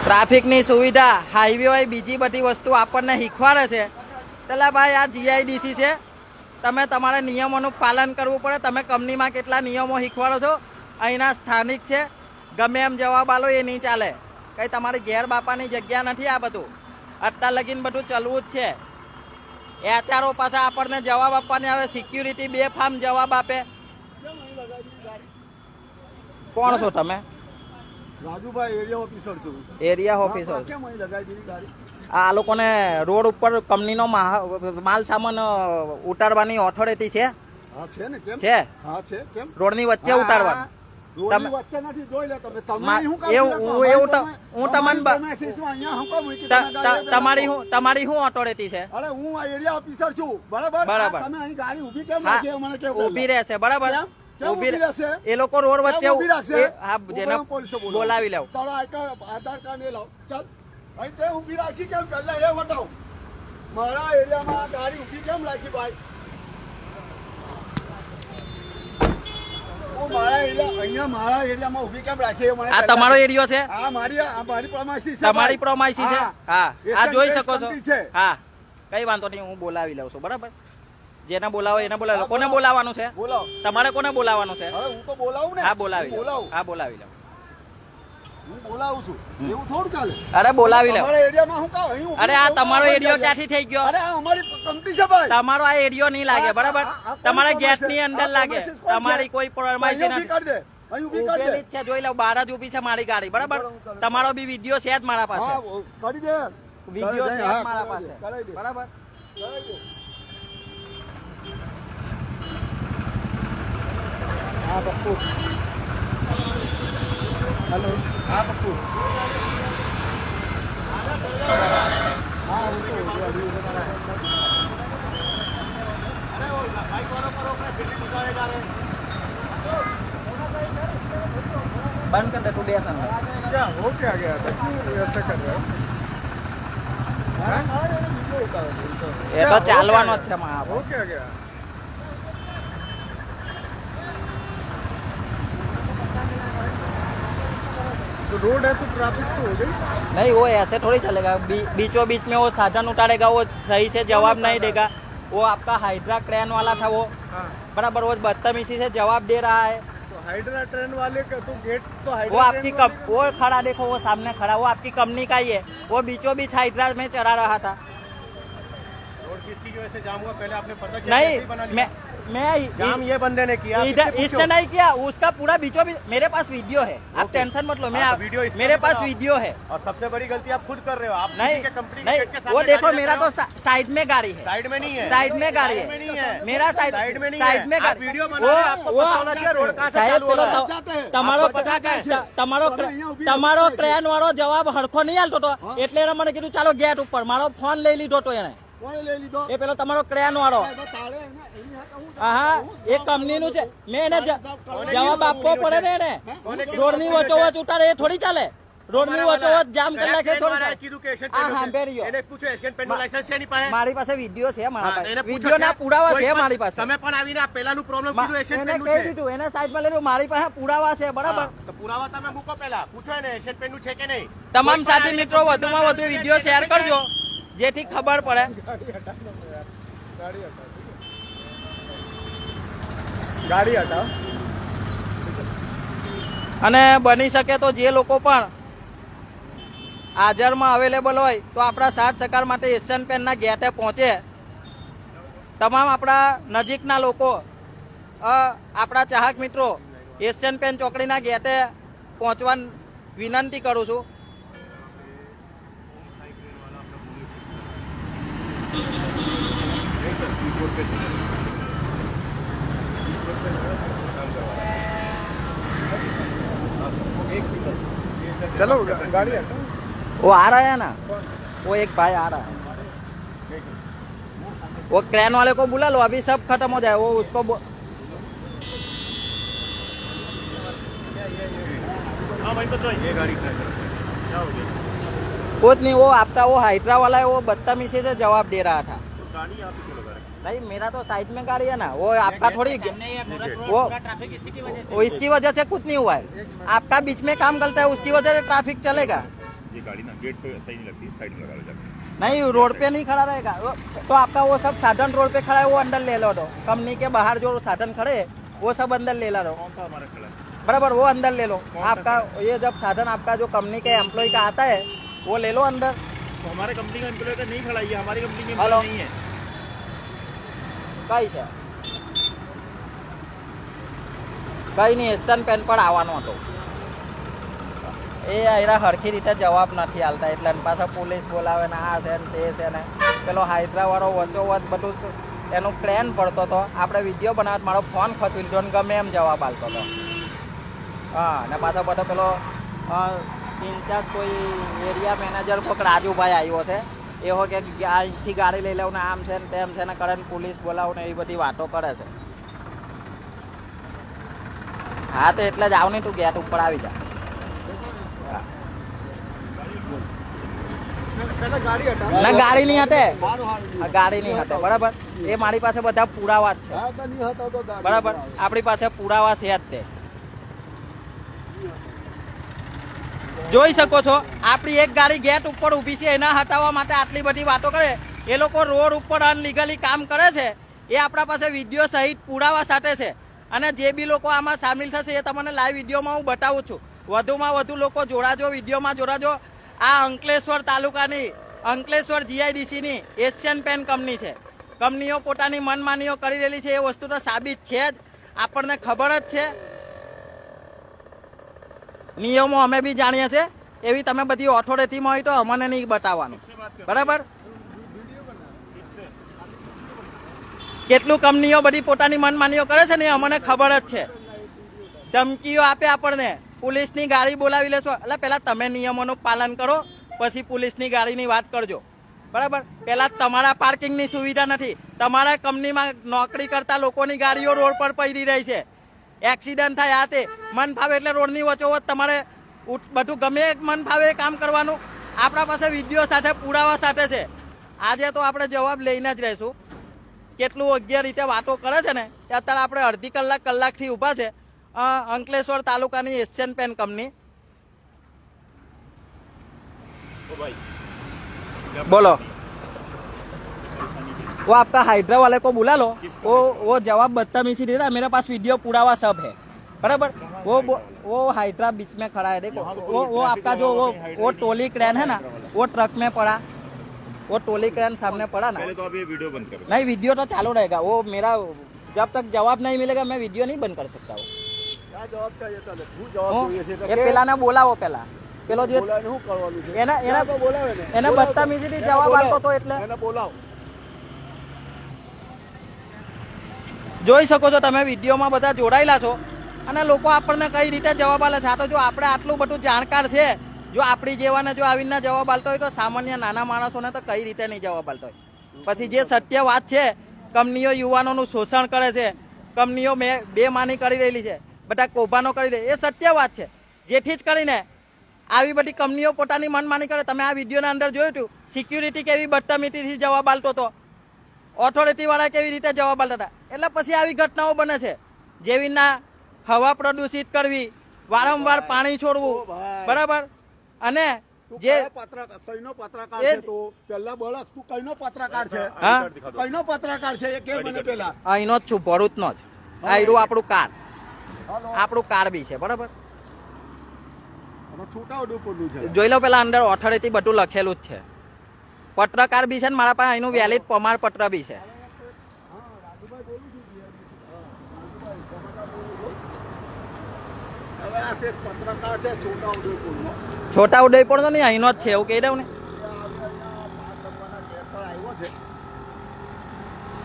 ટ્રાફિકની સુવિધા, હાઈવે હોય, બીજી બધી વસ્તુ આપણને શીખવાડે છે. એટલે ભાઈ આ જીઆઈડીસી છે, તમે તમારે નિયમોનું પાલન કરવું પડે. તમે કંપનીમાં કેટલા નિયમો શીખવાડો છો, અહીંના સ્થાનિક છે, ગમે એમ જવાબ આલો એ નહીં ચાલે. કંઈ તમારી ઘેર બાપાની જગ્યા નથી આ બધું. અત્યાર લગીને બધું ચલવું જ છે. એચઆરઓ પાછા આપણને જવાબ આપવાની આવે, સિક્યુરિટી બેફામ જવાબ આપે. કોણ છો તમે? રાજુભાઈ, એરિયા ઓફિસર છું. Area officer. કેમ અહીં લગાવી દીધી ગાડી? આ લોકોને રોડ ઉપર કંપનીનો માલ સામાન ઉતારવાની ઓથોરિટી છે. હા છે ને, કેમ છે. હા છે, કેમ રોડની વચ્ચે ઉતારવાનું. રોડની વચ્ચે નથી, જોઈ લે તમે. તમારી શું ઓથોરિટી છે? અરે હું આ એરિયા ઓફિસર છું, બરાબર. બરાબર. તમે અહીં ગાડી ઊભી કેમ રાખી મને કેમ ઊભી રહેશે, બરાબર. કેમ ઊભી રહેશે? એ લોકો રોડ વચ્ચે ઊભી રાખશે? હા, જેને બોલાવી લેવ. તારો આધાર કાર્ડ એ લાવ. ચાલ અહીં તે ઊભી રાખી કેમ? પહેલા એ બતાવ. મારા એરિયામાં ગાડી ઊભી કેમ રાખી ભાઈ? મારા એરિયામાં ઊભી કેમ રાખી? આ તમારો એરિયો છે? હા, મારી પ્રોમાઇસી છે. તમારી પ્રોમાઇસી છે? હા, આ જોઈ શકો છો. છે. હા, કઈ વાંધો નહીં, હું બોલાવી લઉં છું, બરાબર. જેને બોલાવો એને બોલાવી લો. કોને બોલાવવાનું છે? બોલાવો. તમારે કોને બોલાવવાનું છે? હવે હું તો બોલાવું ને. હા, બોલાવી લો. બોલાવું. હા, બોલાવી લો. હું બોલાવું છું, એવું થોડું ચાલે. અરે બોલાવી લો. તમારા એરિયામાં હું કાં અહીં ઊભી અરે આ રહું? તમારો એરિયો ક્યાંથી થઈ ગયો? અરે આ અમારી કંપની છે ભાઈ. તમારો આ એરિયો નહીં લાગે, બરાબર. તમારા ગેટ ની અંદર લાગે. તમારી કોઈ પરમાઈસી અહીં ઊભી નથી. કરી દે. અહીં ઊભી કરી દે. ઉભેલી જ છે, જોઈ લો. બહાર જ ઊભી છે મારી ગાડી, બરાબર. તમારો બી વિડીયો છે જ મારા પાસે. હા, કરી દે. વિડીયો છે જ હા, મારા કરાવી દે, પાસે, કરાવી દે. બરાબર. કરાવી દે. હા પપ્પુ. હેલો. હા પપ્પુ. હા હું તો બંધ કર દે, તું બેસ અંદર. क्या हो क्या गया था? ऐसे कर रहे हो? એ તો ચાલવાનો જ છે માં. हो क्या गया? तो रोड है तो ट्रैफिक तो हो गई. नहीं, वो ऐसे थोड़ी चलेगा. बीचों बीच में वो साधन उतारेगा, वो सही से जवाब नहीं देगा. वो आपका हाइड्रा क्रेन वाला था वो, हाँ, बराबर. वो बदतमीजी से जवाब दे रहा है. तो हाइड्रा ट्रेन वाले का तो गेट तो वो हाइड्रा आपकी वो खड़ा, देखो वो सामने खड़ा, वो आपकी कंपनी का ही है. वो बीचों बीच हाइड्रा में चढ़ा रहा था. रोड किसकी वजह से जाम हुआ? पहले आपने पता किया? नहीं, मैं जाम ये बंदे ने किया, इधर इससे इसने पूछो। नहीं किया, उसका पूरा बीचों बीच मेरे पास वीडियो है, आप ओके। टेंशन मत लो। मैं हाँ, तो वीडियो इसका मेरे भी पास बनाओ। वीडियो है। और सबसे बड़ी गलती आप खुद कर रहे हो, आप नहीं किसी के कंपनी नहीं, गेट के सामने वो देखो गाड़ी मेरा रख रहे तो हो। साइड में गाड़ी है, साइड में नहीं है, साइड में गाड़ी साइड में नहीं है, है मेरा साइड में नहीं साइड है। में आप गाड़ी वीडियो बना रहे हैं, आपको पता होना चाहिए रोड कहाँ से साहेब चालू हो પેલો रहा है। તમારો आपको पता क्या है? તમારો ક્રેન વાળો જવાબ હરખો નહીં આલતો તો એટલે એને મને કીધું ચાલો ગેટ ઉપર, મારો ફોન લઈ લીધો તો એને, કોણે લઈ લીધો? એ પેલો તમારો ક્રેન વાળો. તાળે એની હાથે હું હા એ કંપનીનું છે, મેં એને જવાબ આપવો પડે ને એને. રોડની વચોવચ ઉતારે એ થોડી ચાલે, રોડની વચોવચ જામ કરી નાખે એ થોડી ચાલે. કીધું કે એશિયન આ પેનનું સાંભળ્યો. એને પૂછો એશિયન પેનનું લાયસન્સ છે એની પાસે? મારી પાસે વિડીયો છે, મારા હા, પાસે એને પૂછો વિડીયોના છે. પુરાવા કોઈ છે પણ મારી પાસે. તમે પણ આવીને આ પહેલાનું પ્રોબ્લેમ કીધું એશિયન એને પેનનું કહી છે. દીધું, એને સાઈડમાં લીધું, મારી પાસે પુરાવા છે, બરાબર. હા, તો પુરાવા તમે મૂકો પહેલા, પૂછો એને એશિયન પેનનું છે કે નહીં. તમામ કોઈ પણ સાથી આવીને મિત્રો વધુમાં વધુ વિડીયો શેર કરજો જેથી ખબર પડે. ગાડી હટાવ. અને બની શકે તો જે લોકો પણ હાજરમાં અવેલેબલ હોય તો આપણા સાથ સહકાર માટે એશિયન પેનના ગેટે પહોંચે. તમામ આપણા નજીકના લોકો, આપણા ચાહક મિત્રો એશિયન પેન ચોકડીના ગેટે પહોંચવા વિનંતી કરું છું. चलो गाड़ी हटाओ. वो आ रहा है ना, वो एक भाई आ रहा है, वो क्रेन वाले को बुला लो, अभी सब खत्म हो जाए. वो उसको हाँ भाई, तो ये गाड़ी ट्राई करो, क्या हो गया? कुछ नहीं, वो आपका वो हाइड्रा वाला है, वो बदतमीजी से जवाब दे रहा था. तो गाड़ी यहाँ पे क्यों लगा रखी? नहीं मेरा तो साइड में गाड़ी है ना, वो आपका थोड़ी वो इसकी वजह से कुछ नहीं हुआ है. आपका बीच में काम करता है, उसकी वजह से ट्रैफिक चलेगा. ये गाड़ी ना गेट पे सही नहीं लगती, साइड में लगा लो जाके। नहीं रोड पे नहीं खड़ा रहेगा. तो आपका वो सब साधन रोड पे खड़ा है, वो अंदर ले लो. दो कंपनी के बाहर जो साधन खड़े है वो सब अंदर ले लो. कौन सा हमारा खड़ा है? बराबर, वो अंदर ले लो. आपका ये जब साधन आपका जो कंपनी के एम्प्लॉय का आता है वो ले लो अंदर. तो हमारे कंपनी का एम्प्लॉय का नहीं खड़ा, ये हमारी कंपनी में हेलो. नहीं है. કઈ છે? કઈ નહીં, એશિયન પેન પર આવવાનો હતો. એ આયરા હરખી રીતે જવાબ નથી આલતા એટલે એની પાછા પોલીસ બોલાવે ને આ છે ને તે છે ને પેલો હાઇડ્રા વાળો વચોવચ બધું એનું ક્રેન પડતો હતો. આપણે વિડીયો બનાવત મારો ફોન ખોચવી લીધો ને ગમે એમ જવાબ આલતો હતો. હા, ને પાછો બધો પેલો ઇન્ચાર્જ કોઈ એરિયા મેનેજર કોઈક રાજુભાઈ આવ્યો છે, એવો કે અહીંથી ગાડી લઈ લઉં ને આમ છે ને તેમ છે ને કરે ને પોલીસ બોલાવું ને એવી બધી વાતો કરે છે. હા તો એટલે જ આવ નહીં, તું ગેટ ઉપર આવી જા. પહેલા ગાડી હટાવ. ના ગાડી નહીં હટે, મારું હારું. ગાડી નહીં હટે, બરાબર. એ મારી પાસે બધા પુરાવા જ છે, હા તો નહીં હટાવ તો ગાડી બરાબર. હટાવ. આપણી પાસે પુરાવા છે જ તે. જોઈ શકો છો આપણી એક ગાડી ગેટ ઉપર ઊભી છે, એના હટાવવા માટે આટલી બધી વાતો કરે. એ લોકો રોડ ઉપર અનલીગલી કામ કરે છે, એ આપણા પાસે વિડીયો સહિત પુરાવા સાથે છે. અને જે બી લોકો આમાં સામેલ થશે એ તમને લાઈવ વિડીયોમાં હું બતાવું છું. વધુમાં વધુ લોકો જોડાજો, વિડીયોમાં જોડાજો. આ અંકલેશ્વર તાલુકાની અંકલેશ્વર જીઆઈડીસીની એશિયન પેન કંપની છે. કંપનીઓ પોતાની મનમાનીઓ કરી રહેલી છે, એ વસ્તુ તો સાબિત છે જ, આપણને ખબર જ છે. નિયમો અમે બી જાણીએ છીએ, એવી તમે બધી ઓથોરિટીમાં હોય તો અમને નહીં બતાવવાનું, બરાબર. કેટલું કંપનીઓ બધી પોતાની મનમાનીઓ કરે છે ને એ અમને ખબર જ છે. ધમકીઓ આપે આપણને, પોલીસની ગાડી બોલાવી લેશો. એટલે પહેલા તમે નિયમોનું પાલન કરો, પછી પોલીસની ગાડીની વાત કરજો, બરાબર. પહેલા તમારા પાર્કિંગની સુવિધા નથી, તમારા કંપનીમાં નોકરી કરતા લોકોની ગાડીઓ રોડ પર પડી રહી છે. એક્સિડન્ટ થાય આ તે મન ફાવે એટલે રોડની વચોવચ તમારે બધું ગમે મન ફાવે કામ કરવાનું. આપણા પાસે વિડીયો સાથે પુરાવા સાથે છે. આજે તો આપણે જવાબ લઈને જ રહીશું. કેટલું યોગ્ય રીતે વાતો કરે છે ને તે અત્યારે આપણે અડધી કલાકથી ઊભા છે. અંકલેશ્વર તાલુકાની એશિયન पेन कंपनी. ओ भाई, बोलो, वो आपका हाइड्रा वाले को बुला लो. वो जवाब बदतमीजी दे रहा है, मेरे पास वीडियो पुरावा सब है, बराबर. वो हाइड्रा बीच में खड़ा है, देखो. वो आपका जो वो टोली क्रेन है ना, वो ट्रक में पड़ा, वो टोली क्रेन सामने पड़ा ना. पहले तो आप ये वीडियो बंद करो. नहीं वीडियो तो चालू रहेगा. वो मेरा जब तक जवाब नहीं मिलेगा मैं वीडियो नहीं बंद कर सकता हूँ ક્યાં જવાબ चाहिए તને શું જવાબ જોઈએ છે એ પેલાને બોલાવો પેલા પેલો જે બોલાવીને શું કરવાનું છે એના તો બોલાવે ને એને બદતમીજીથી જવાબ આપતો તો એટલે એને બોલાવો જોઈ શકો છો તમે વિડીયોમાં બધા જોડાયેલા છો અને લોકો આપણને કઈ રીતે જવાબ આલે છે. આ તો જો આપણે આટલું બધું જાણકાર છે, જો આપણી જેવાને જો આવીને જવાબ આલતો હોય તો સામાન્ય નાના માણસોને તો કઈ રીતે નહીં જવાબ આલતો હોય. પછી જે સત્ય વાત છે, કંપનીઓ યુવાનોનું શોષણ કરે છે, કંપનીઓ બેમાની કરી રહેલી છે, બધા કૌભાંડો કરી રહી, એ સત્ય વાત છે. જેથી જ કરીને આવી બધી કંપનીઓ પોતાની મનમાની કરે. તમે આ વિડીયોના અંદર જોયું હતું સિક્યુરિટી કેવી બદતમીજીથી જવાબ આલતો હતો, ઓથોરિટી વાળા કેવી રીતે જવાબ આલતા હતા. એટલે પછી આવી ઘટનાઓ બને છે. જેવીના હવા પ્રદૂષિત કરવી, વારંવાર પાણી છોડવું, બરાબર. અને જે કઈનો પત્રકાર છે તો પેલા બોલો તું કઈનો પત્રકાર છે? હા કઈનો પત્રકાર છે એ કે મને પેલા. અહીંનો જ છું, ભરૂચનો જ. આ રહ્યું આપણું કાર, આપણું કાર બી છે, બરાબર. અને છોટાઉદેપુરનું છે. જોઈ લો પેલા અંદર ઓથોરિટી બધું લખેલું જ છે. પત્રકાર બી છે ને મારા પાસે અહીંનું વેલિડ પ્રમાણપત્ર બી છે. હવે આ એક પત્રકાર છે છોટાઉદેપુરનો. છોટા ઉદયપુર તો નહીં, અહીંનો જ છે એવું કહી દઉં ને. આવ્યો છે.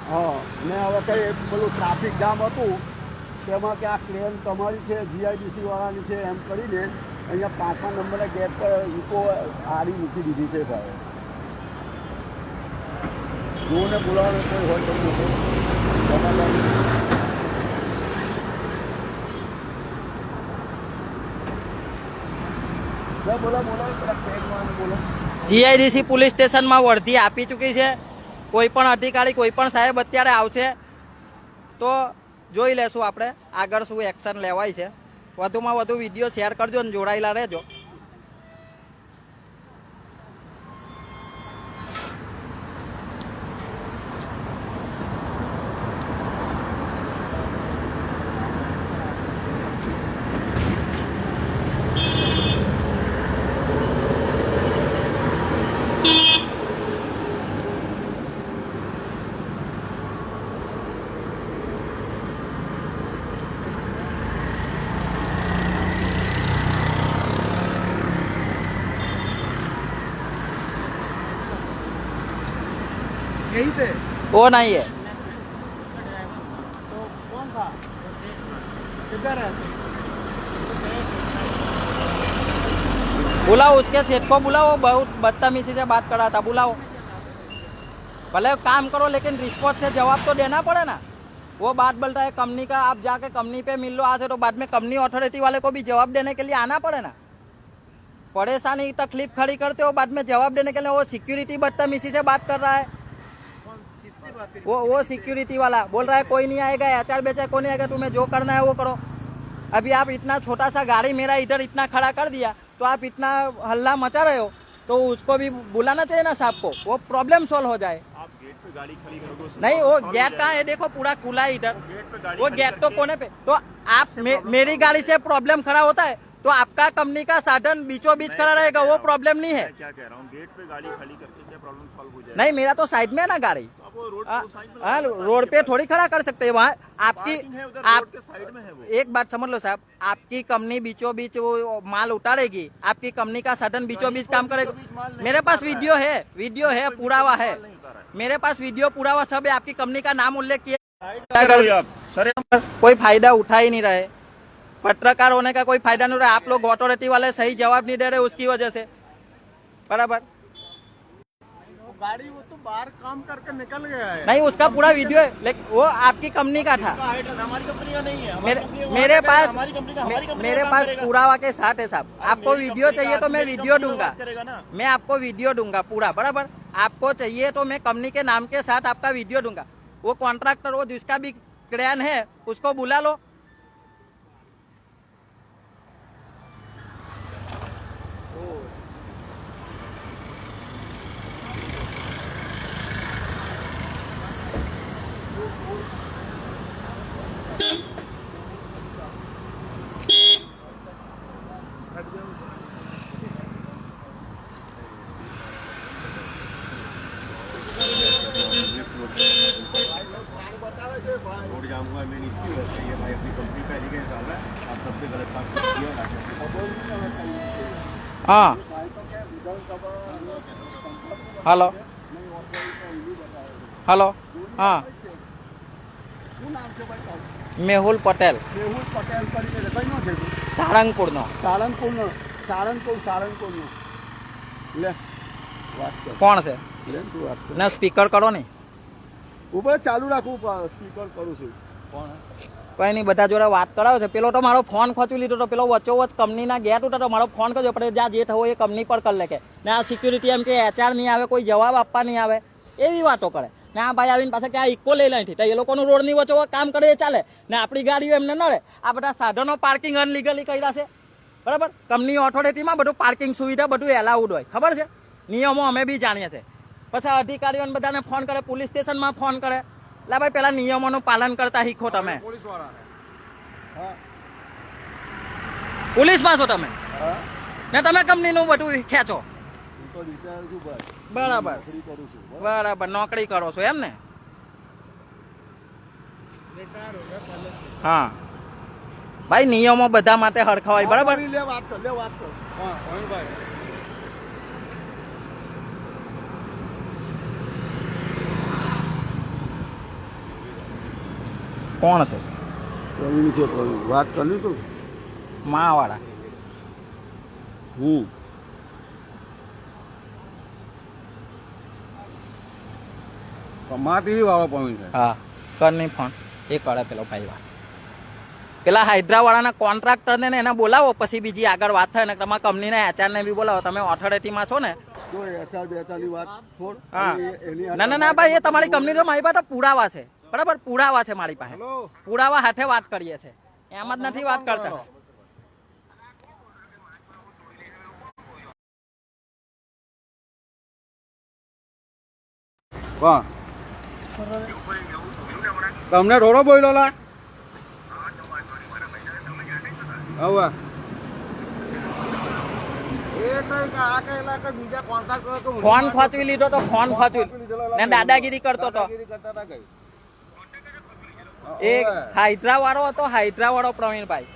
હા ને હવે કઈ પેલું ટ્રાફિક જામ હતું તેમાં કે આ ક્લેમ તમારી છે, જીઆઈડીસી વાળાની છે એમ કરીને અહીંયા 5મા નંબરના ગેટ પર ઇકો આડી મૂકી દીધી છે ભાઈ. જોને બોલાવવાનું કોઈ હોય તો બોલો બોલો પેલા ફેગમાં બોલો. જીઆઈડીસી પોલીસ સ્ટેશનમાં વર્ધી આપી ચૂકી છે. કોઈ પણ અધિકારી, કોઈ પણ સાહેબ અત્યારે આવશે તો જોઈ લેશું આપણે આગળ શું એક્શન લેવાય છે. વધુમાં વધુ વિડીયો શેર કરજો અને જોડાયેલા રહેજો. यही थे वो नहीं है, तो कौन था? किधर है? बुलाओ उसके सेठ को, बुलाओ. बहुत बदतमीजी से बात कर रहा था, बुलाओ. भले काम करो लेकिन रिस्पॉन्स से जवाब तो देना पड़े ना. वो बात बोलता है कंपनी का, आप जाके कंपनी पे मिल लो आज है, तो बाद में कंपनी अथॉरिटी वाले को भी जवाब देने के लिए आना पड़े ना. परेशानी तकलीफ खड़ी करते हो, बाद में जवाब देने के लिए वो सिक्योरिटी बदतमीजी से बात कर रहा है. वो सिक्योरिटी वाला बोल रहा है कोई नहीं आएगा, आचार बेचार कोई नहीं आएगा, तुम्हें जो करना है वो करो. अभी आप इतना छोटा सा गाड़ी मेरा इधर इतना खड़ा कर दिया तो आप इतना हल्ला मचा रहे हो, तो उसको भी बुलाना चाहिए ना साहब को, वो प्रॉब्लम सॉल्व हो जाए. आप गेट पे गाड़ी खड़ी करोगे उससे नहीं वो solve हो गेट कहाँ जाएगा। है, देखो पूरा खुला है इधर. गेट पे गाड़ी वो खड़ी गेट तो करके- कोने पे, तो आप मेरी गाड़ी से प्रॉब्लम खड़ा होता है तो आपका कंपनी का साधन बीचों बीच खड़ा रहेगा, वो प्रॉब्लम नहीं है. मैं क्या कह रहा हूँ, गेट पे गाड़ी खड़ी करके क्या प्रॉब्लम सॉल्व हो जाएगा? नहीं मेरा तो साइड में है ना गाड़ी. तो आप वो रोड हाँ, को साइड में हाँ, लगाओ, रोड पे थोड़ी खड़ा कर सकते हैं. वहाँ आपकी पार्किंग है उधर, आप रोड के साइड में है वो। एक बात समझ लो साहब, आपकी कंपनी बीचों बीच वो माल उतारेगी, आपकी कंपनी का साधन बीचों बीच काम बीचों बीच करेगा. माल नहीं मेरे पास उतार रहा वीडियो है, वीडियो है, पुरावा है माल नहीं उतारा है। मेरे पास, वीडियो पुरावा सब है. आपकी कंपनी का नाम उल्लेख किया, करो आप, सर कोई फायदा उठा ही नहीं रहे. पत्रकार होने का कोई फायदा नहीं रहा. आप लोग अथॉरिटी वाले सही जवाब नहीं दे रहे उसकी वजह से, बराबर. गाड़ी वो तो बाहर काम करके निकल गया है. नहीं उसका पूरा वीडियो है, लेकिन वो आपकी कंपनी का था. हमारी कंपनी का नहीं है, हमारी मेरे कंपनी का मेरे वहाँ पास हमारी कंपनी का हमारी कंपनी मेरे का पास काम करेगा। पुरावा के साथ है साहब. आपको मेरी वीडियो कंपनी चाहिए का- तो मैं मेरी वीडियो कंपनी का दूंगा, बात करेगा ना। मैं आपको वीडियो दूंगा पूरा, बराबर. आपको चाहिए तो मैं कंपनी के नाम के साथ आपका वीडियो दूंगा. वो कॉन्ट्रैक्टर, वो जिसका भी क्रेन है उसको बुला लो. બતાવે છે ભાઈ जाम हुआ मेन इश्यू है तो ये भाई अपनी कंपनी का एलिगेंस डाल रहा है आप सबसे गलत काम किया હા હલો હલો હા શું નામ છે ભાઈ તારું? મેહુલ પટેલ મેહુલ પટેલ કરીને છે. કઈનો છે તું? સાળંગપુરનો સાળંગપુરનો. સાળંગપુરનો લે વાત કર. કોણ છે લે તું વાત કર. ને સ્પીકર કરો ને ઉપર ચાલુ રાખવું સ્પીકર કરું છું. કોઈ નહીં બધા જોડે વાત કરાવે છે પેલો તો મારો ફોન ખોચવી લીધો તો પેલો વચ્ચોવચ કંપનીના ગેટ ઉઠો તો મારો ફોન કરજો આપણે જ્યાં જે થવો એ કંપની પર કરી લે કે ને આ સિક્યુરિટી એમ કે HR નહીં આવે કોઈ જવાબ આપવા નહીં આવે એવી વાતો કરે ને આ ભાઈ આવીને પાછા કે આ ઇકો લઈ લઈ તો એ લોકોનું રોડની વચ્ચોવચ કામ કરે એ ચાલે ને આપણી ગાડીઓ એમને નડે આ બધા સાધનો પાર્કિંગ અનલીગલી કર્યા છે બરાબર કંપની ઓથોરિટીમાં બધું પાર્કિંગ સુવિધા બધું એલાઉડ હોય ખબર છે નિયમો અમે બી જાણીએ છીએ પછી અધિકારીઓને બધાને ફોન કરે પોલીસ સ્ટેશનમાં ફોન કરે લા ભાઈ પેલા નિયમોનું પાલન કરતા શીખો તમે પોલીસમાં છો તમે ને તમે કંપનીનું બધું ખેંચો હું તો રિટાયર છું ભાઈ. બરાબર નોકરી કરું છું. બરાબર નોકરી કરો છો એમ ને હા ભાઈ નિયમો બધા માટે હરખા હોય બરાબર લે વાત કર. હા ભાઈ કોણ છે પ્રવીણ છે પ્રવીણ. વાત કરી તું. માવાળા કમાતી વાળો પ્રવીણ છે. હા કર નહીં ફોન એ કરે પેલો ભાઈ વાત પેલા હૈદરાબાદના કોન્ટ્રાક્ટરને ને એને બોલાવો પછી બીજી આગળ વાત થાય ને તમારા કંપનીના HR ને બી બોલાવો તમે ઓથોરિટીમાં છો ને જો HR બેચારની વાત છોડ. હા એની ના ના ના ભાઈ એ તમારી કંપની તો મારી પાસે પુરાવા છે બરાબર પુરાવા છે મારી પાસે પુરાવા હાથે વાત કરીએ છે એમ જ નથી વાત કરતા કોણ તમને રોડો બોલ્યો લા હવે ફોન ખોચવી લીધો તો ફોન ખોચવી ને દાદાગીરી કરતો તો એક હાઇડ્રા વાળો હતો હાઇડ્રા વાળો પ્રવીણભાઈ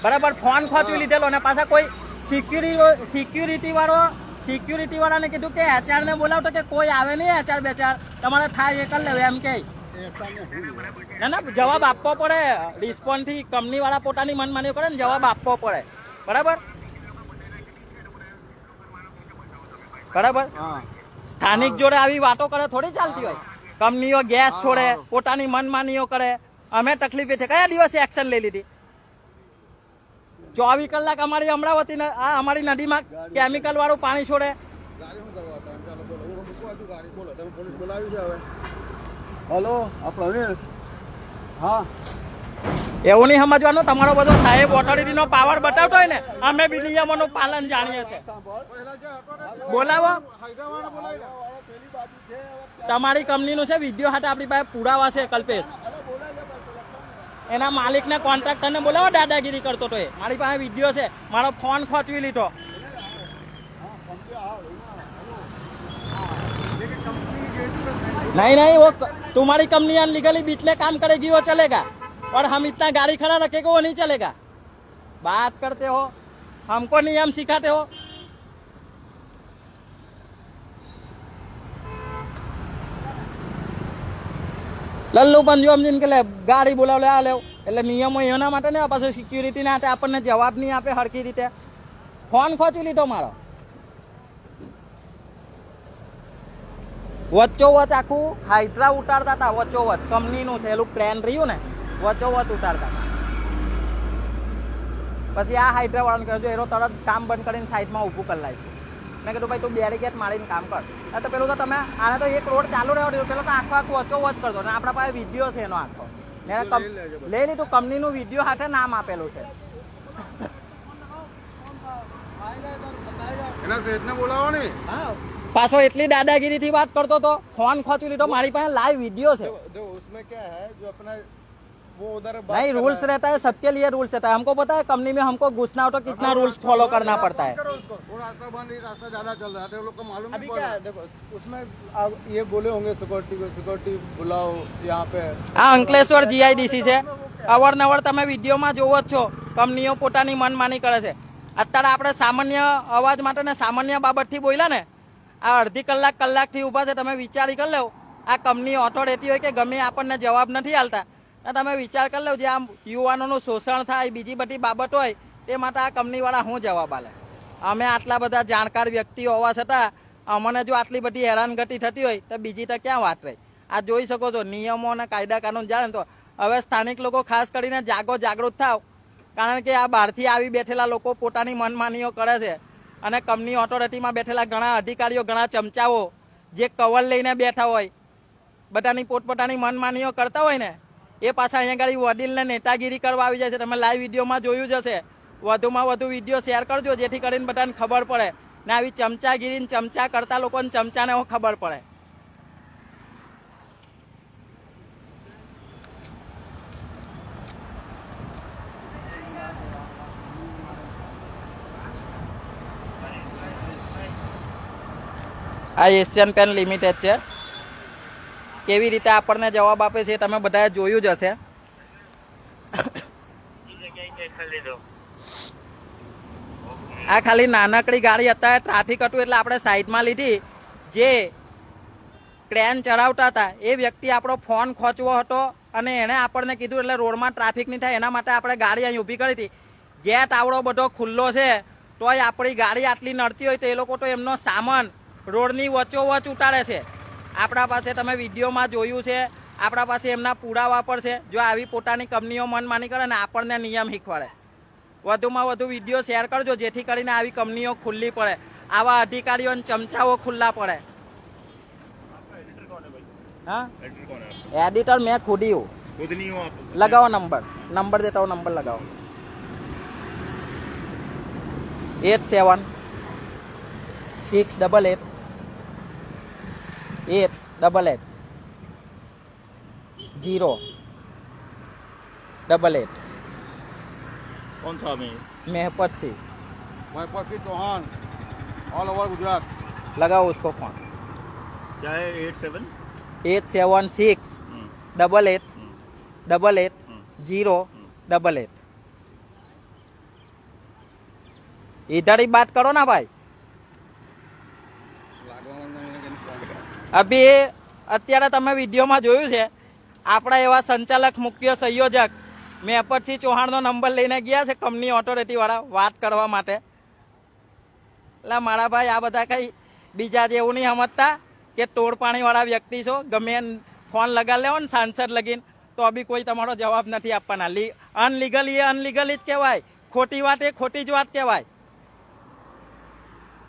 બરાબર ફોન ખોચવી લીધેલો ને પાછા કોઈ સિક્યુરિટી વાળાને કીધું કે HR ને બોલાવતો કે કોઈ આવે નહીં HR બેચાર તમારે થાય એ કરી લેવું એમ કે ના ના જવાબ આપવો પડે રિસ્પોન્સ થી કંપની વાળા પોતાની મનમાની કરે ને જવાબ આપવો પડે બરાબર બરાબર સ્થાનિક જોડે આવી વાતો કરે થોડી ચાલતી હોય કંપનીઓ ગેસ છોડે પોતાની મનમાનીઓ કરે અમે તકલીફ છે કયા દિવસે એક્શન લઈ લીધી 24 કલાક અમારી અમરાવતી આ અમારી નદીમાં કેમિકલ વાળું પાણી છોડે હલો આ પ્રવીણ. હા એવું નહીં સમજવાનું તમારો બધો સાહેબ ઓથોરિટીનો પાવર બતાવતો હોય ને અમે બી નિયમોનું પાલન જાણીએ છીએ બોલાવો તમારી કંપનીનું છે વિડીયો હાથે આપણી પાસે પુરાવા છે કલ્પેશ એના માલિકને કોન્ટ્રાક્ટરને બોલાવો દાદાગીરી કરતો તો એ મારી પાસે વિડીયો છે મારો ફોન ખોચવી લીધો नहीं नहीं वो तुम्हारी कंपनी अनलीगली बीच में काम करेगी वो चलेगा और हम इतना गाड़ी खड़ा रखेगा वो नहीं चलेगा बात करते हो हमको नियम सिखाते हो લલ્લુ પંજો સમજીને કે લે ગાડી બોલાવ લે આ લેવ એટલે નિયમો એના માટે ને પાછું સિક્યુરિટીના હાથે આપણને જવાબ નહીં આપે હરખી રીતે ફોન ખોચી લીધો મારો વચ્ચોવચ આખું હાઇડ્રા ઉતારતા હતા વચ્ચોવચ કંપનીનું છે એલું ક્રેન રહ્યું ને વચ્ચોવચ ઉતારતા હતા પછી આ હાઇડ્રા વાળાને કહ્યું એનો તરત કામ બંધ કરીને સાઈડમાં ઊભું કરી લાગ્યું મેં કીધું ભાઈ તું બેરીકેડ મારીને કામ કર તો પેલું તો તમે આને તો એક રોડ ચાલુ રહ્યો પેલો તો આખો વચ્ચોવચ કરતો ને આપણા પાસે વિડીયો છે એનો આખો લઈ લીધું કંપનીનું વિડીયો હાથે નામ આપેલું છે એના શેઠને બોલાવો ને પાછો એટલી દાદાગીરી થી વાત કરતો તો ફોન ખોચવી લીધો મારી પાસે લાઈવ વિડીયો છે जो उसमें क्या है जो अपना वो उधर नहीं, रूल्स रहता है, सबके लिए रूल्स रहता है। हमको पता है कंपनी में हमको घुसना हो तो कितना रूल्स फॉलो करना पड़ता है। वो रास्ता बंद, ये रास्ता ज्यादा चल रहा है, लोग को मालूम अभी क्या है देखो, उसमें आप ये बोले होंगे सिक्योरिटी बुलाओ यहाँ पे। આ અંકલેશ્વર જીઆઈડીસી છે। અવારનવાર તમે વિડીયોમાં જોવો જ છો, કંપનીઓ પોતાની મનમાની કરે છે। અત્યારે આપણે સામાન્ય અવાજ માટે ને સામાન્ય બાબતથી બોલ્યા ને, આ અડધી કલાકથી ઊભા છે। તમે વિચારી કરી લો, આ કંપની ઓથોરિટી હોય કે ગમે આપણને જવાબ નથી આલતા, તમે વિચાર કરી લો, જે આ યુવાનોનું શોષણ થાય, બીજી બધી બાબત હોય, તે માટે આ કંપનીવાળા શું જવાબ આલે? અમે આટલા બધા જાણકાર વ્યક્તિઓ હોવા છતાં અમને જો આટલી બધી હેરાનગતિ થતી હોય તો બીજી તો ક્યાં વાત રહી? આ જોઈ શકો છો, નિયમો અને કાયદા કાનૂન જાણે તો હવે સ્થાનિક લોકો ખાસ કરીને જાગૃત થાવ, કારણ કે આ બહારથી આવી બેઠેલા લોકો પોતાની મનમાનીઓ કરે છે અને કંપની ઓથોરિટીમાં બેઠેલા ઘણા અધિકારીઓ, ઘણા ચમચાઓ જે કવર લઈને બેઠા હોય, બધાની પોતપોતાની મનમાનીઓ કરતા હોય ને, એ પાછા અહીંયા ગાડી વડીલને નેતાગીરી કરવા આવી જાય છે। તમે લાઈવ વિડીયોમાં જોયું જ હશે। વધુમાં વધુ વિડીયો શેર કરજો, જેથી કરીને બધાને ખબર પડે ને આવી ચમચાગીરી ચમચા કરતા લોકોને ચમચાને ખબર પડે। આ એશિયન પેન લિમિટેડ છે। કેવી રીતે આપણને જવાબ આપે છે તમે બધાએ જોયું જ હશે। આ ખાલી નાનકડી ગાડી અત્યારે ટ્રાફિક હતું એટલે આપણે સાઈડમાં લીધી। જે ક્રેન ચડાવતા હતા એ વ્યક્તિ આપણો ફોન ખોચવો હતો અને એણે આપણને કીધું એટલે રોડમાં ટ્રાફિક નહીં થાય એના માટે આપણે ગાડી અહીં ઊભી કરી હતી। ગેટ આવડો બધો ખુલ્લો છે તોય આપણી ગાડી આટલી નડતી હોય તો એ લોકો તો એમનો સામાન રોડની વચ્ચોવચ ઉતારે છે। આપણા પાસે તમે વિડીયોમાં જોયું છે, આપણા પાસે એમના પુરાવા પર છે। જો આવી પોતાની કંપનીઓ મનમાની કરે ને આપણને નિયમ શીખવાડે। વધુમાં વધુ વિડીયો શેર કરજો, જેથી કરીને આવી કંપનીઓ ખુલ્લી પડે, આવા અધિકારીઓ અને ચમચાઓ ખુલ્લા પડે। हाँ एडिटर मैं खुद ही हूँ। खुद नहीं हो आप? लगाओ नंबर देता हूँ, नंबर लगाओ 8768880888। कौन सा में? मेहपत से महपत चौहान ऑल ओवर गुजरात। लगाओ उसको फोन। क्या है 87? 876 8888 इधर ही बात करो ना भाई। अभी અત્યારે તમે વિડીયોમાં જોયું છે, આપણા એવા સંચાલક મુખ્ય સંયોજક મેહપતસિંહ ચૌહાણનો નંબર લઈને ગયા છે કંપની ઓથોરિટી વાળા વાત કરવા માટે। એટલે મારા ભાઈ આ બધા કઈ બીજા જેવું નહીં સમજતા કે તોડપાણી વાળા વ્યક્તિ છો। ગમે ફોન લગા લેવો ને સાંસદ લગીને તો બી કોઈ તમારો જવાબ નથી આપવાના। અનલીગલ એ અનલીગલ જ કહેવાય, ખોટી વાત એ ખોટી જ વાત કહેવાય।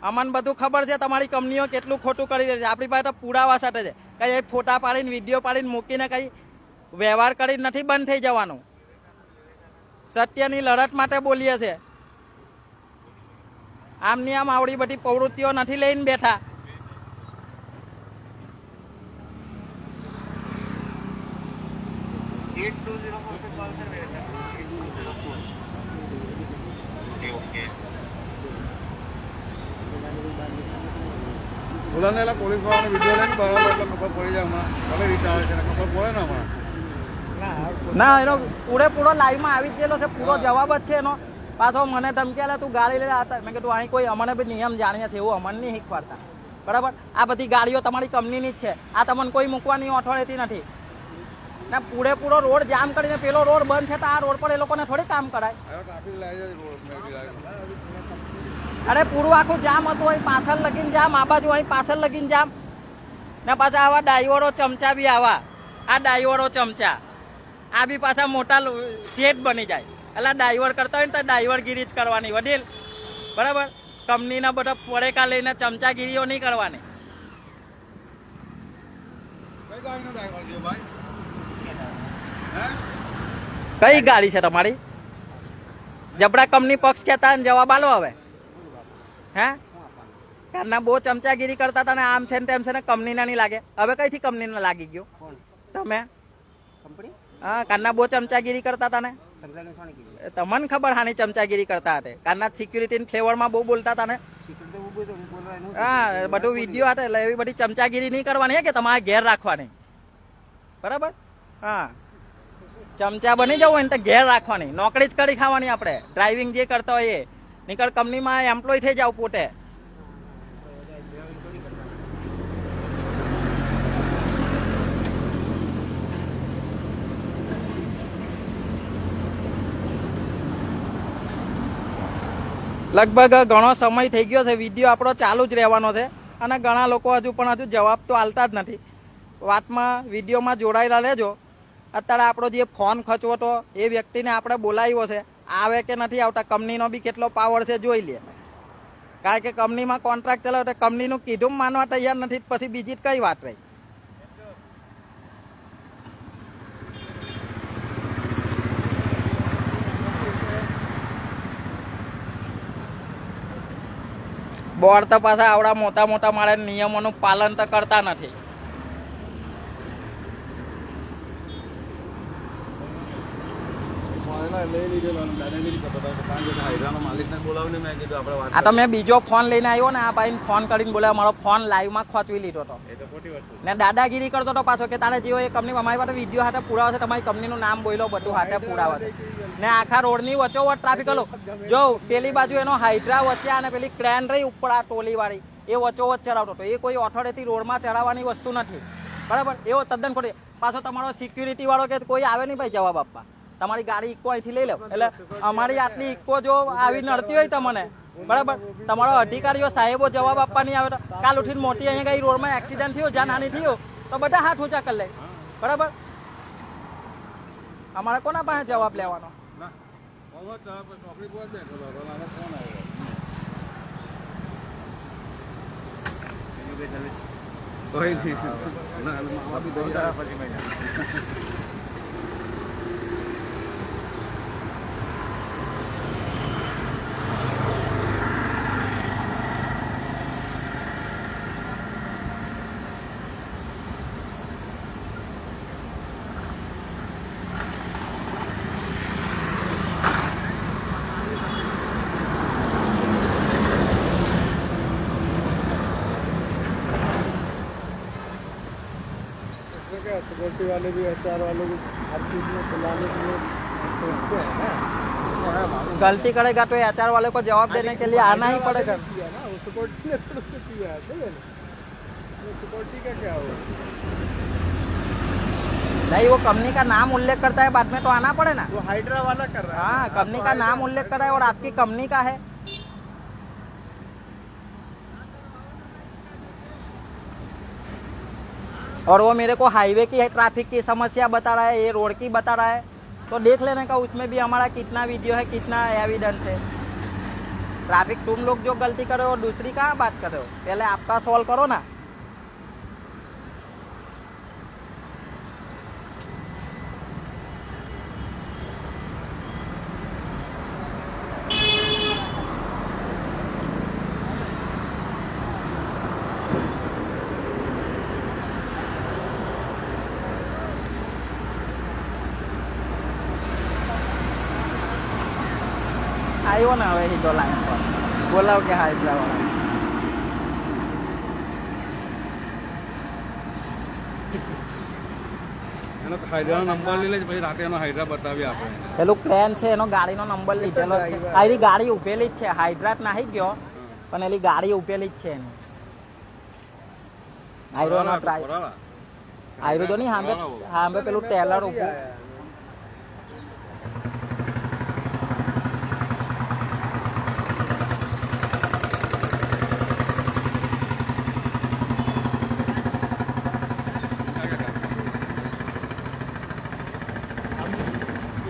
અમને બધું ખબર છે તમારી કંપનીઓ કેટલું ખોટું કરી રહી છે। આપણી પાસે તો પુરાવા સાથે છે, કઈ ફોટા પાડીને વિડીયો પાડીને મૂકીને કઈ વ્યવહાર કરીને નથી બંધ થઈ જવાનું। સત્યની લડત માટે બોલીએ છે। આમની આમ આવડી બધી પ્રવૃત્તિઓ નથી લઈને બેઠા। બોલાને પોલીસ વાળાને વિડીયો લઈને બરાબર એટલે ખબર પડી જાય હમણાં ભલે રીતે આવે છે ખબર પડે ને હમણાં। ના એનો પૂરેપૂરો લાઈવમાં આવી જ ગયેલો છે, પૂરો જવાબ જ છે એનો। પાછો મને ધમકી આલે તું ગાડી લઈને આવતા, મેં કીધું અહીં કોઈ અમને બી નિયમ જાણીએ છે એવું અમને નહીં શીખવાડતા, બરાબર? આ બધી ગાડીઓ તમારી કંપનીની જ છે, આ તમને કોઈ મૂકવાની ઓથોરિટી નથી ને। પૂરેપૂરો રોડ જામ કરીને પેલો રોડ બંધ છે તો આ રોડ પર એ લોકોને થોડી કામ કરાય? ટ્રાફિક લાગે અરે પૂરું આખું જામ હતું, અહીં પાછળ લગીને જામ, આ બાજુ અહીં પાછળ લગીને જામ ને પાછા આવા ડ્રાઈવરો ચમચા બી આવા, આ ડ્રાઈવરો ચમચા આ બી પાછા મોટા શેઠ બની જાય। એટલે ડ્રાઈવર કરતા હોય ને તો ડ્રાઈવરગીરી જ કરવાની વડીલ, બરાબર? કંપનીના બધા પડેકા લઈને ચમચાગીરીઓ નહીં કરવાની। કઈ ગાડીનો ડ્રાઈવર છે ભાઈ? કઈ ગાડી છે તમારી? જબરા કંપની પક્ષ કહેતા ને જવાબ આલો હવે। હે કારના બહુ ચમચાગીરી કરતા હતા ને આમ છે ને તેમ છે ને કંપનીના નહીં લાગે। હવે કઈથી કંપનીના લાગી ગયો? તમે હા કારના બહુ ચમચાગીરી કરતા હતા ને તમને ખબર હાની ચમચાગીરી કરતા હતા કારના સિક્યુરિટી ફ્લેવરમાં બહુ બોલતા હતા ને હા બધું વિડીયો હતા એટલે એવી બધી ચમચાગીરી નહીં કરવાની કે તમારે ઘેર રાખવાની બરાબર હા ચમચા બની જવું હોય ને તો ઘેર રાખવાની નોકરી જ કરી ખાવાની આપણે ડ્રાઇવિંગ જે કરતા હોય એ નીકળ કંપનીમાં એમ્પ્લોય થઈ જાવ પોતે લગભગ ઘણો સમય થઈ ગયો છે વિડીયો આપણો ચાલુ જ રહેવાનો છે અને ઘણા લોકો હજુ જવાબ તો આલતા જ નથી વાતમાં વિડીયોમાં જોડાયેલા રહેજો અત્યારે આપણો જે ફોન ખચવો તો એ વ્યક્તિને આપણે બોલાવ્યો છે આવે કે નથી આવતા કંપનીનો બી કેટલો પાવર છે જોઈ લે કારણ કે કંપનીમાં કોન્ટ્રાક્ટ ચલાવે તો કંપનીનું કીધું માનવા તૈયાર નથી પછી બીજી જ કઈ વાત રહી બોર્ડ તો પાછા આવડા મોટા મોટા માળે નિયમોનું પાલન તો કરતા નથી આ તો મેં બીજો ફોન લઈને આવ્યો ને આ ભાઈ ફોન કરીને બોલ્યા મારો ફોન લાઈવમાં ખોચવી લીધો હતો ને દાદાગીરી કરતો હતો પાછો કે તારે જેવો એ કંપની અમારી પાસે વિડીયો હાથે પુરાવો છે તમારી કંપનીનું નામ બોલ્યો બધું હાથે પુરાવા છે ને આખા રોડની વચ્ચોવચ્ચ ટ્રાફિક હલો જો પેલી બાજુ એનો હાઇડ્રા વચ્ચે અને પેલી ક્રેન રહી ઉપર આ ટોલી વાળી એ વચ્ચોવચ્ચ ચડાવતો હતો એ કોઈ ઓથોરિટી રોડમાં ચડાવવાની વસ્તુ નથી બરાબર એવો તદ્દન ખોટી પાછો તમારો સિક્યુરિટી વાળો કે કોઈ આવે નહીં ભાઈ જવાબ આપવા તમારી ગાડી ઇકો અહીંથી લઈ લો એટલે અમારી આટલી ઇકો જો આવી નડતી હોય તમને બરાબર તમારો અધિકારીઓ સાહેબો જવાબ આપવા નહીં આવે તો કાલ ઉઠીને મોટી અહીંયા કઈ રોડમાં એક્સિડન્ટ થયો જાનહાની થયો તો બધા હાથ ઊંચા કરી લે બરાબર અમારે કોના પાસે જવાબ લેવાનો सिक्योरिटी वाले भी HR वालों को हर चीज में चलाने के लिए सोचते हैं ना गलती करेगा तो HR वाले को जवाब देने के लिए आना ही पड़ेगा ना वो सिक्योरिटी ने थोड़ा सा किया है सिक्योरिटी का क्या होगा नहीं वो कंपनी का नाम उल्लेख करता है बाद में तो आना पड़े ना वो हाइड्रा वाला कर रहा है हाँ कंपनी का नाम उल्लेख कर रहा है और आपकी कंपनी का है और वो मेरे को हाईवे की ट्रैफिक की समस्या बता रहा है ये रोड की बता रहा है तो देख लेने का उसमें भी हमारा कितना वीडियो है कितना एविडेंस है ट्रैफिक तुम लोग जो गलती कर रहे हो दूसरी कहाँ बात कर रहे हो पहले आपका सॉल्व करो ना આવ્યો ને હવે સીધો લાઈન પર બોલાવ કે હાઇડ્રા વાળા એનો હાઇડ્રાનો નંબર લઈ લે પછી રાતે એનો હાઇડ્રા બતાવી આપણે પેલું ક્રેન છે એનો ગાડીનો નંબર લીધેલો છે આની ગાડી ઉભેલી જ છે હાઇડ્રા નાહી ગયો પણ એની ગાડી ઉભેલી જ છે એની આયરોનો ડ્રાઈવ આયરો તો નહીં હાંભે પેલું ટેલર ઉભું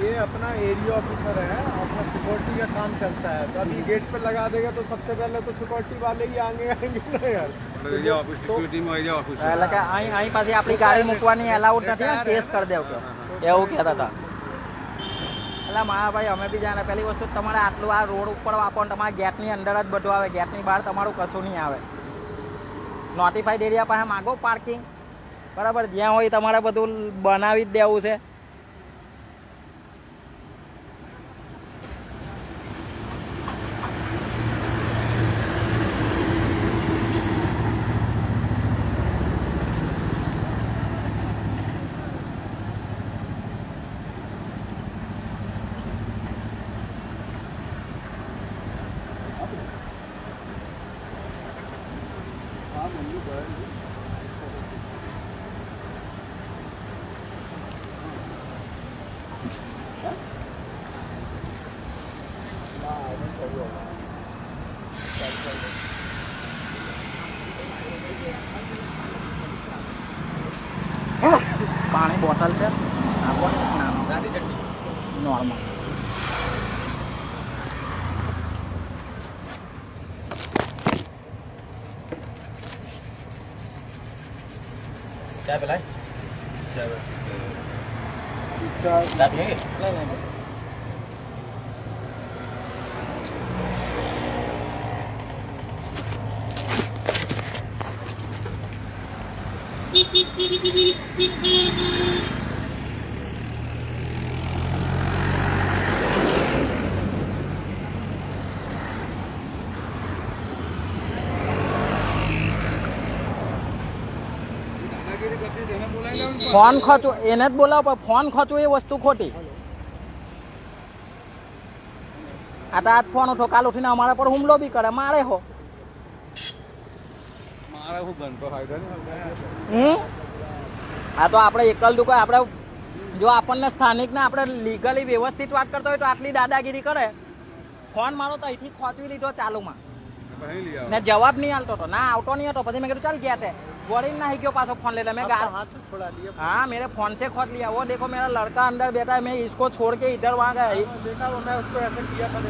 ये अपना एरिया ऑफिसर है अपना सिक्योरिटी का काम चलता है तो अभी गेट पे लगा देगा तो सबसे पहले तो सिक्योरिटी वाले ही आएंगे ना यार એટલે કે અહીં પાછી આપણી ગાડી મૂકવાની એલાઉડ નથી ને કેસ કરી દેવ કે એવું કહેતા હતા એટલે મારા ભાઈ અમે બી જાણે પહેલી વસ્તુ તમારે આટલું આ રોડ ઉપર વાપરો ને તમારા ગેટની અંદર જ બધું આવે ગેટની બહાર તમારું કશું નહીં આવે નોટિફાઈડ એરિયા પાસે માગો પાર્કિંગ બરાબર જ્યાં હોય તમારે બધું બનાવી જ દેવું છે હા મમ્મી કહે છે. પાણી બોટલ છે આપો સાદી ચટણી નોર્મલ ચા પેલાય ચા પીએ ફોન ખોચો એને જ બોલાવો પણ ફોન ખોચો એ વસ્તુ ખોટી આ તો આજ ફોન ઉઠો કાલ ઉઠીને અમારા પર હુમલો બી કરે મારે હો મારા હું ઘંટો ફાયદો આ તો આપણે એકલ દુકાન આપણે જો આપણને સ્થાનિક ને આપણે લીગલી વ્યવસ્થિત વાત કરતા હોય તો આટલી દાદાગીરી કરે ફોન મારો તો અહીંથી ખોચવી લીધો ચાલુમાં ને જવાબ નહીં આલતો તો ના આવતો નહીં હતો પછી મેં કીધું ચાલ ગયા તે वॉरिंग ना क्यों पास फोन ले मैं हाथ से छोड़ा लिया हाँ मेरे फोन से खोद लिया वो देखो मेरा लड़का अंदर बैठा है मैं इसको छोड़ के इधर वहाँ गया देखा मैं उसको ऐसे किया था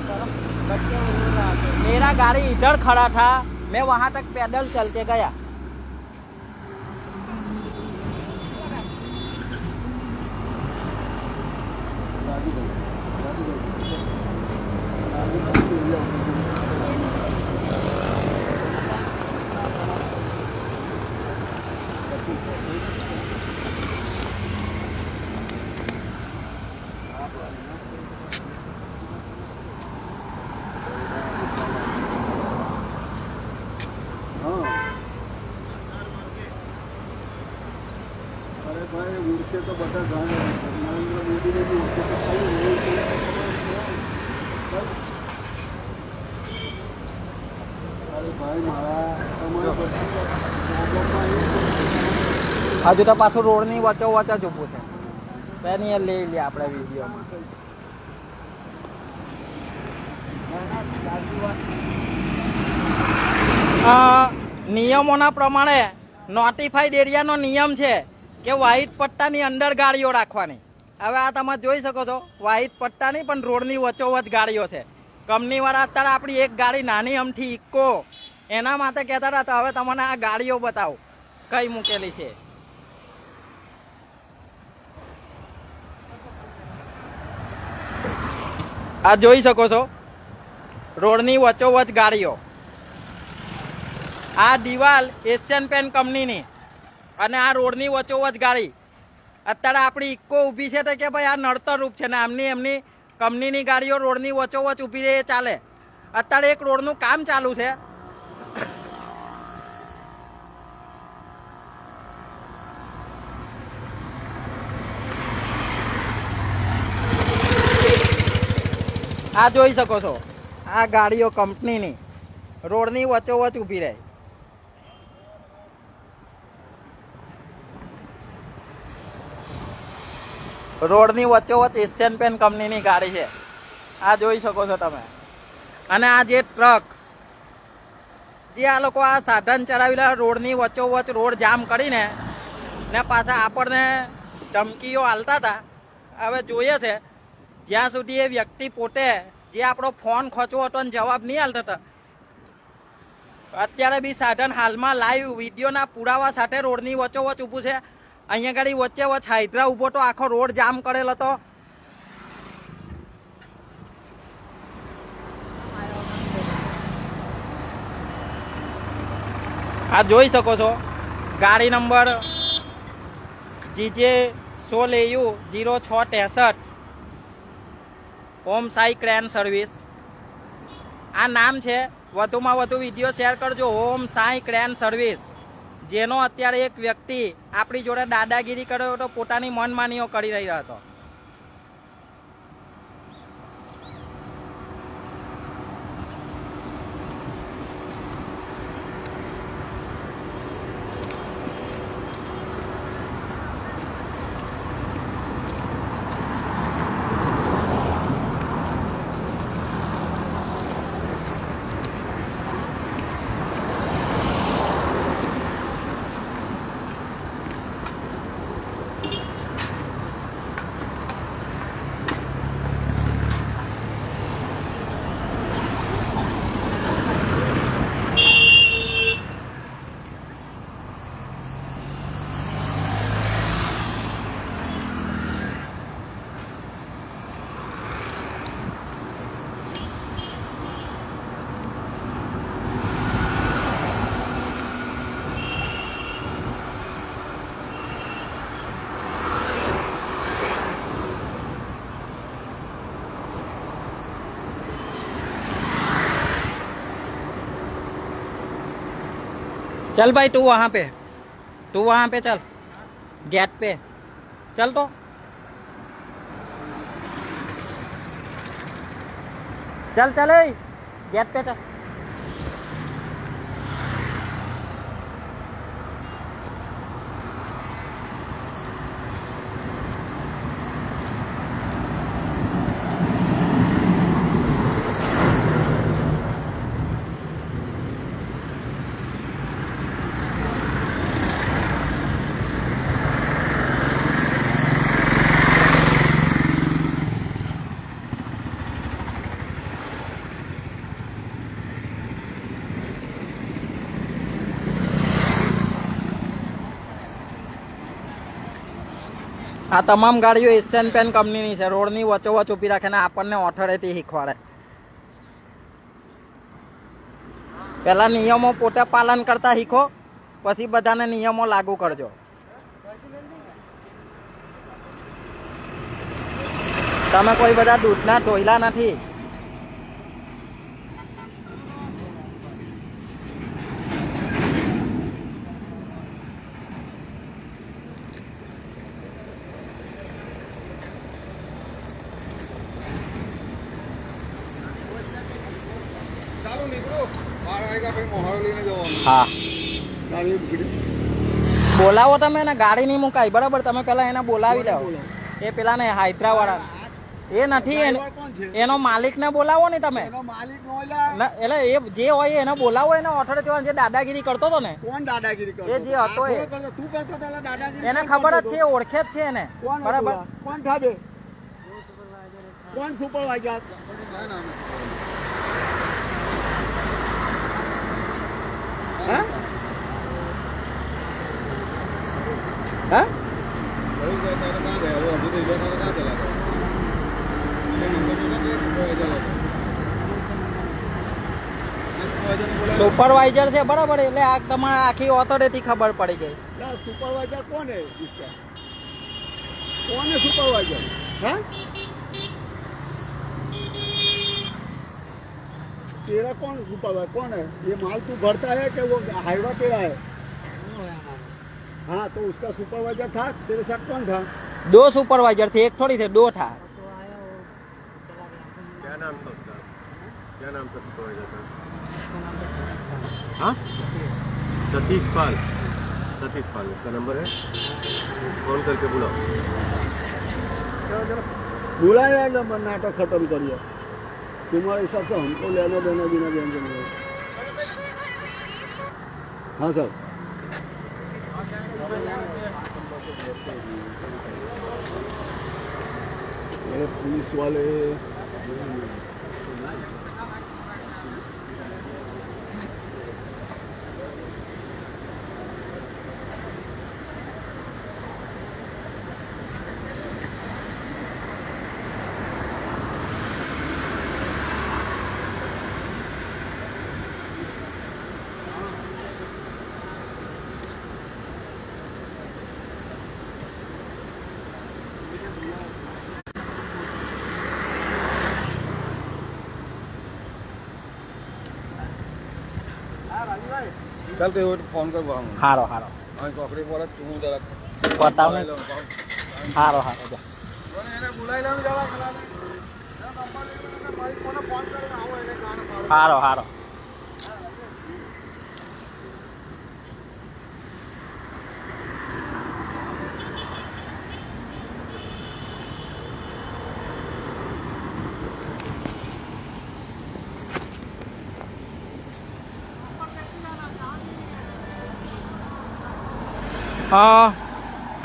मेरा गाड़ी इधर खड़ा था मैं वहाँ तक पैदल चल के गया અરે ભાઈ ઉડશે તો બધા જાણે નરેન્દ્ર મોદીને બી ઉડશે તો અરે ભાઈ મારા હજુ તો પાછું રોડની વચ્ચો વચ્ચે જ ઊભું છે તેની લઈ લે આપણે વિડીયોમાં નિયમોના પ્રમાણે નોટિફાઈડ એરિયાનો નિયમ છે કે વ્હાઈટ પટ્ટાની અંદર ગાડીઓ રાખવાની હવે આ તમે જોઈ શકો છો વ્હાઈટ પટ્ટાની પણ રોડની વચ્ચોવચ ગાડીઓ છે કંપનીવાળા અત્યારે આપણી એક ગાડી નાની અમથી ઇકો એના માટે કહેતા હતા હવે તમને આ ગાડીઓ બતાવો કઈ મૂકેલી છે આ જોઈ શકો છો રોડની વચ્ચોવચ ગાડીઓ આ દિવાલ એશિયન પેન્ટ કંપનીની અને આ રોડની વચ્ચોવચ ગાડી અત્યારે આપણી ઇકો ઊભી છે તો કે ભાઈ આ નડતર રૂપ છે ને એમની કંપનીની ગાડીઓ રોડની વચ્ચોવચ ઊભી રહે ચાલે અત્યારે એક રોડનું કામ ચાલુ છે આ જોઈ શકો છો આ ગાડીઓ કંપનીની રોડની વચ્ચોવચ ઊભી રહે રોડની વચ્ચોવચ એશિયન પેન્ટ કંપનીની ગાડી છે આ જોઈ શકો છો તમે અને આ જે ટ્રક જે આ લોકો આ સાધન ચલાવેલા રોડની વચ્ચોવચ રોડ જામ કરીને ને પાછા આપણને ધમકીઓ આલતા હતા હવે જોઈએ છે જ્યાં સુધી એ વ્યક્તિ પોતે જે આપણો ફોન ખોચવો હતો ને જવાબ નહીં આલતા હતા અત્યારે બી સાધન હાલમાં લાઈવ વિડીયોના પુરાવા સાથે રોડની વચ્ચોવચ ઊભું છે અહીંયા ગાડી વચ્ચે વચ્ચે હાઇડ્રા ઊભો તો આખો રોડ જામ કરેલો હતો આ જોઈ શકો છો ગાડી નંબર GJ 16AU0663 ઓમ સાઈ ક્રેન સર્વિસ આ નામ છે વધુમાં વધુ વિડીયો શેર કરજો ઓમ સાઈ ક્રેન સર્વિસ જેનો અત્યારે એક વ્યક્તિ આપણી જોડે દાદાગીરી કર્યો હતો પોતાની મનમાનીઓ કરી રહ્યો હતો चल भाई तू वहां पे चल गेट पे चल तो चल चल ए, गेट पे चल આ તમામ ગાડીઓ એશિયન પેન કંપનીની છે. રોડની વચ્ચોવચ્ચ ઊભી રાખીને આપણને ઓથોરિટી શીખવાડે. પહેલા નિયમો પોતે પાલન કરતા શીખો, પછી બધાને નિયમો લાગુ કરજો. તમે કોઈ બધા દૂધના ટોયલા નથી. ચાલો નીકળો, બહાર આવેગા ભાઈ મોહારો લઈને જવાનું. હા તારી ભીડ- બોલાવો તમે એને, ગાડી નહીં મુકાય બરાબર. તમે પેલા એને બોલાવી લો. એ પેલા ને હાઇડ્રા વાળા એ નથી, ડ્રાઈવર કોણ છે? એનો માલિક ને બોલાવો ને તમે. એનો માલિક નો એલા. એટલે એ જે હોય એને બોલાવો. એને ઓથોરિટી જે દાદાગીરી કરતો હતો ને, કોણ દાદાગીરી કરતો? એ જે હતો એ. આ થોડો કરતો, તું કરતો પેલા દાદાગીરી. એને કોણ ખબર જ કરતો છે, હતો? ઓળખે જ છે એને કોણ બરાબર. હતું આ? કોણ ઠાબે? કોણ સુપરવાઇઝર? હા હા ભાઈ જતા તો ક્યાં ગયા? वो अभी तो इधर कहाँ चला गया? ये नंबर जो ना प्लेट वो इधर है। सुपरवाइजर ने बोला સુપરવાઇઝર છે બરાબર. એટલે આ તમારે આખી ઓથોરિટી ખબર પડી ગઈ. यार सुपरवाइजर कौन है इसका? कौन है सुपरवाइजर? हाँ तेरा कौन सुपरवाइजर कौन है? ये माल तू भरता है कि वो हाईवा तेरा है? हाँ तो उसका सुपरवाइजर था, तेरे साथ कौन था? दो सुपरवाइजर थे, एक थोड़ी थे, दो था. क्या नाम था उसका? क्या नाम था सुपरवाइजर का? हाँ सतीश पाल उसका नंबर है, फोन करके बुलाओ. बुलाया यार, नंबर नाटक खत्म करिए. तुम्हारे हिसाब से हमको लेने देना बिना व्यंजन है. हाँ सर. अरे पुलिस वाले चल के फोन कर बोला हारो हारो मैं पकड़ी बोला तू जरा बताओ ने. हारो हारो જા. એને બોલાઈ લેવાનું જરા ખલાને નંબર લઈને ભાઈ કોને ફોન કરીને આવો એને ગાને મારો. હારો હારો.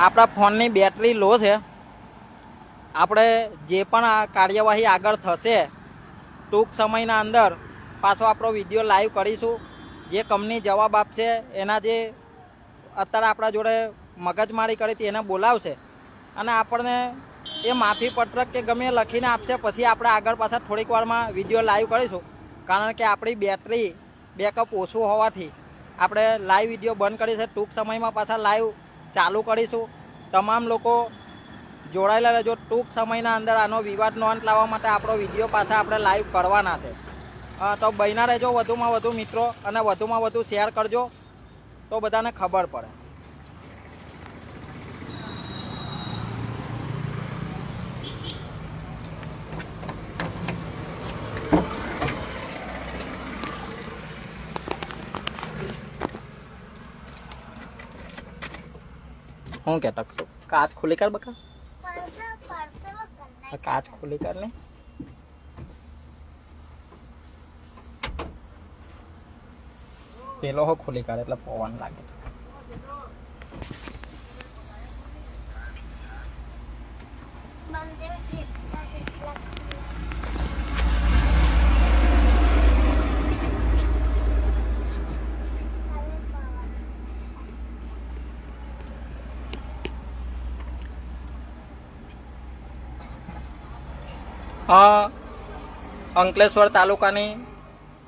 આપણા ફોનની બેટરી લો છે. આપણે જે પણ આ કાર્યવાહી આગળ થશે ટૂંક સમયના અંદર પાછો આપણો વિડીયો લાઈવ કરીશું. જે કંપની જવાબ આપશે એના જે અત્યારે આપણા જોડે મગજમારી કરી હતી એને બોલાવશે અને આપણને એ માફી પત્રક કે ગમે લખીને આપશે. પછી આપણે આગળ પાછા થોડીક વારમાં વિડીયો લાઈવ કરીશું. કારણ કે આપણી બેટરી બેકઅપ ઓછું હોવાથી આપણે લાઈવ વિડીયો બંધ કરી છે. ટૂંક સમયમાં પાછા લાઈવ ચાલુ કરીશું. તમામ લોકો જોડાયેલા રહેજો. ટૂંક સમયના અંદર આનો વિવાદનો અંત લાવવા માટે આપણો વિડીયો પાછા આપણે લાઈવ કરવાના છે. તો બન્યા રહેજો વધુમાં વધુ મિત્રો અને વધુમાં વધુ શેર કરજો. તો બધાને ખબર પડે. હું કહેતો છું કાચ ખુલ્લી કર બકા, કાચ ખુલ્લી કર ને. પેલો હો ખુલ્લી કરે એટલે પવન લાગે. અંકલેશ્વર તાલુકાની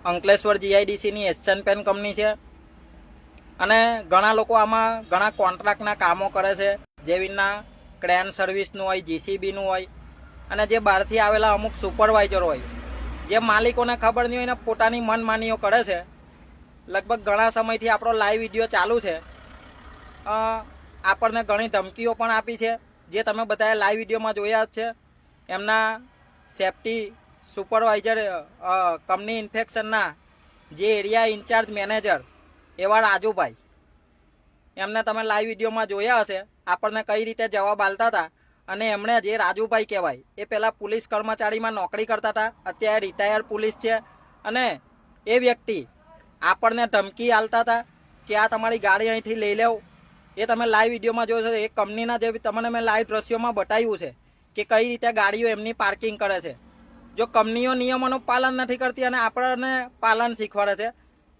અંકલેશ્વર જીઆઈડીસીની એશિયન પેન્ટ કંપની છે અને ઘણા લોકો આમાં ઘણા કોન્ટ્રાક્ટના કામો કરે છે, જેવીના ક્રેન સર્વિસનું હોય, જીસીબીનું હોય અને જે બહારથી આવેલા અમુક સુપરવાઇઝર હોય, જે માલિકોને ખબર નહીં હોય ને પોતાની મનમાનીઓ કરે છે. લગભગ ઘણા સમયથી આપણો લાઈવ વિડીયો ચાલુ છે. આપણને ઘણી ધમકીઓ પણ આપી છે, જે તમે બધાએ લાઈવ વિડીયોમાં જોયા જ છે. એમના સેફ્ટી સુપરવાઇઝર કંપની ઇન્ફેક્શનના જે એરિયા ઇન્ચાર્જ મેનેજર એવા રાજુભાઈ, એમને તમે લાઈવ વિડીયોમાં જોયા હશે. આપણને કઈ રીતે જવાબ આલતા હતા અને એમણે જે રાજુભાઈ કહેવાય એ પહેલાં પોલીસ કર્મચારીમાં નોકરી કરતા હતા, અત્યારે રિટાયર્ડ પોલીસ છે. અને એ વ્યક્તિ આપણને ધમકી આલતા હતા કે આ તમારી ગાડી અહીંથી લઈ લેવું. એ તમે લાઈવ વિડીયોમાં જોયો છો. એ કંપનીના જે તમને મેં લાઈવ દ્રશ્યોમાં બતાવ્યું છે કે કઈ રીતે ગાડીઓ એમની પાર્કિંગ કરે છે. જો કંપનીઓ નિયમોનું પાલન નથી કરતી અને આપણને પાલન શીખવાડે છે,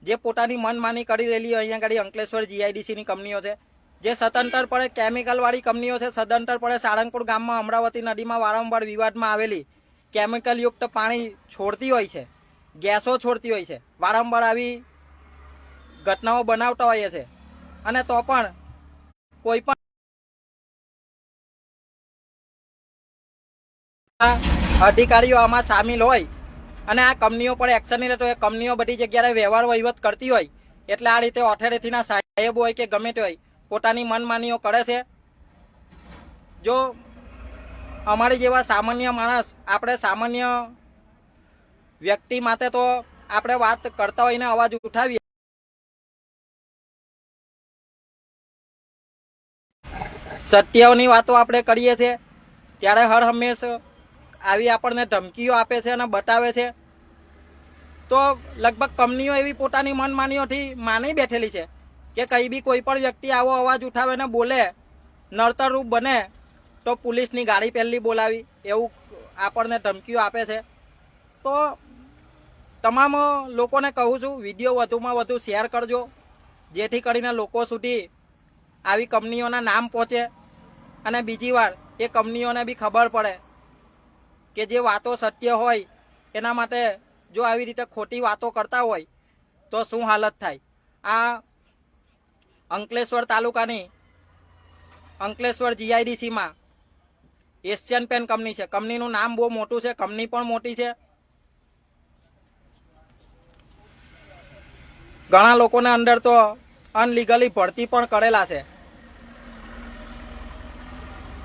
જે પોતાની મનમાની કરી રહેલી અહીંયા આગળ અંકલેશ્વર જીઆઈડીસીની કંપનીઓ છે, જે સદંતરપણે કેમિકલવાળી કંપનીઓ છે. સદંતરપણે સાળંગપુર ગામમાં અમરાવતી નદીમાં વારંવાર વિવાદમાં આવેલી કેમિકલયુક્ત પાણી છોડતી હોય છે, ગેસો છોડતી હોય છે, વારંવાર આવી ઘટનાઓ બનાવતા હોઈએ છે. અને તો પણ કોઈ પણ અધિકારીઓ આમાં સામેલ હોય અને આ કંપનીઓ પર એક્શન નહીં લેતો, એ કંપનીઓ બધી જગ્યાએ વ્યવહાર વહીવટ કરતી હોય એટલે આ રીતે ઓથોરિટીના સાહેબ હોય કે ગમે તે હોય પોતાની મનમાનીઓ કરે છે. જો અમારી જેવા સામાન્ય માણસ, આપણે સામાન્ય વ્યક્તિ માટે તો આપણે વાત કરતા હોય ને અવાજ ઉઠાવીએ. સત્યની વાતો આપણે કરીએ છીએ ત્યારે હર હંમેશ આવી આપણને ધમકીઓ આપે છે અને બતાવે છે. તો લગભગ કંપનીઓ એવી પોતાની મનમાનીઓથી માની બેઠેલી છે કે કઈ બી કોઈ પણ વ્યક્તિ આવો અવાજ ઉઠાવે ને બોલે, નડતરરૂપ બને તો પોલીસની ગાડી પહેલી બોલાવી, એવું આપણને ધમકીઓ આપે છે. તો તમામ લોકોને કહું છું, વિડીયો વધુમાં વધુ શેર કરજો, જેથી કરીને લોકો સુધી આવી કંપનીઓના નામ પહોંચે અને બીજી વાર એ કંપનીઓને બી ખબર પડે કે જે વાતો સત્ય હોય એના માટે જો આવી રીતે ખોટી વાતો કરતા હોય તો શું હાલત થાય. આ અંકલેશ્વર તાલુકાની અંકલેશ્વર જીઆઈડીસીમાં એશિયન પેન્ટ કંપની છે. કંપનીનું નામ બહુ મોટું છે, કંપની પણ મોટી છે. ઘણા લોકોને અંદર તો અનલીગલી ભરતી પણ કરેલા છે.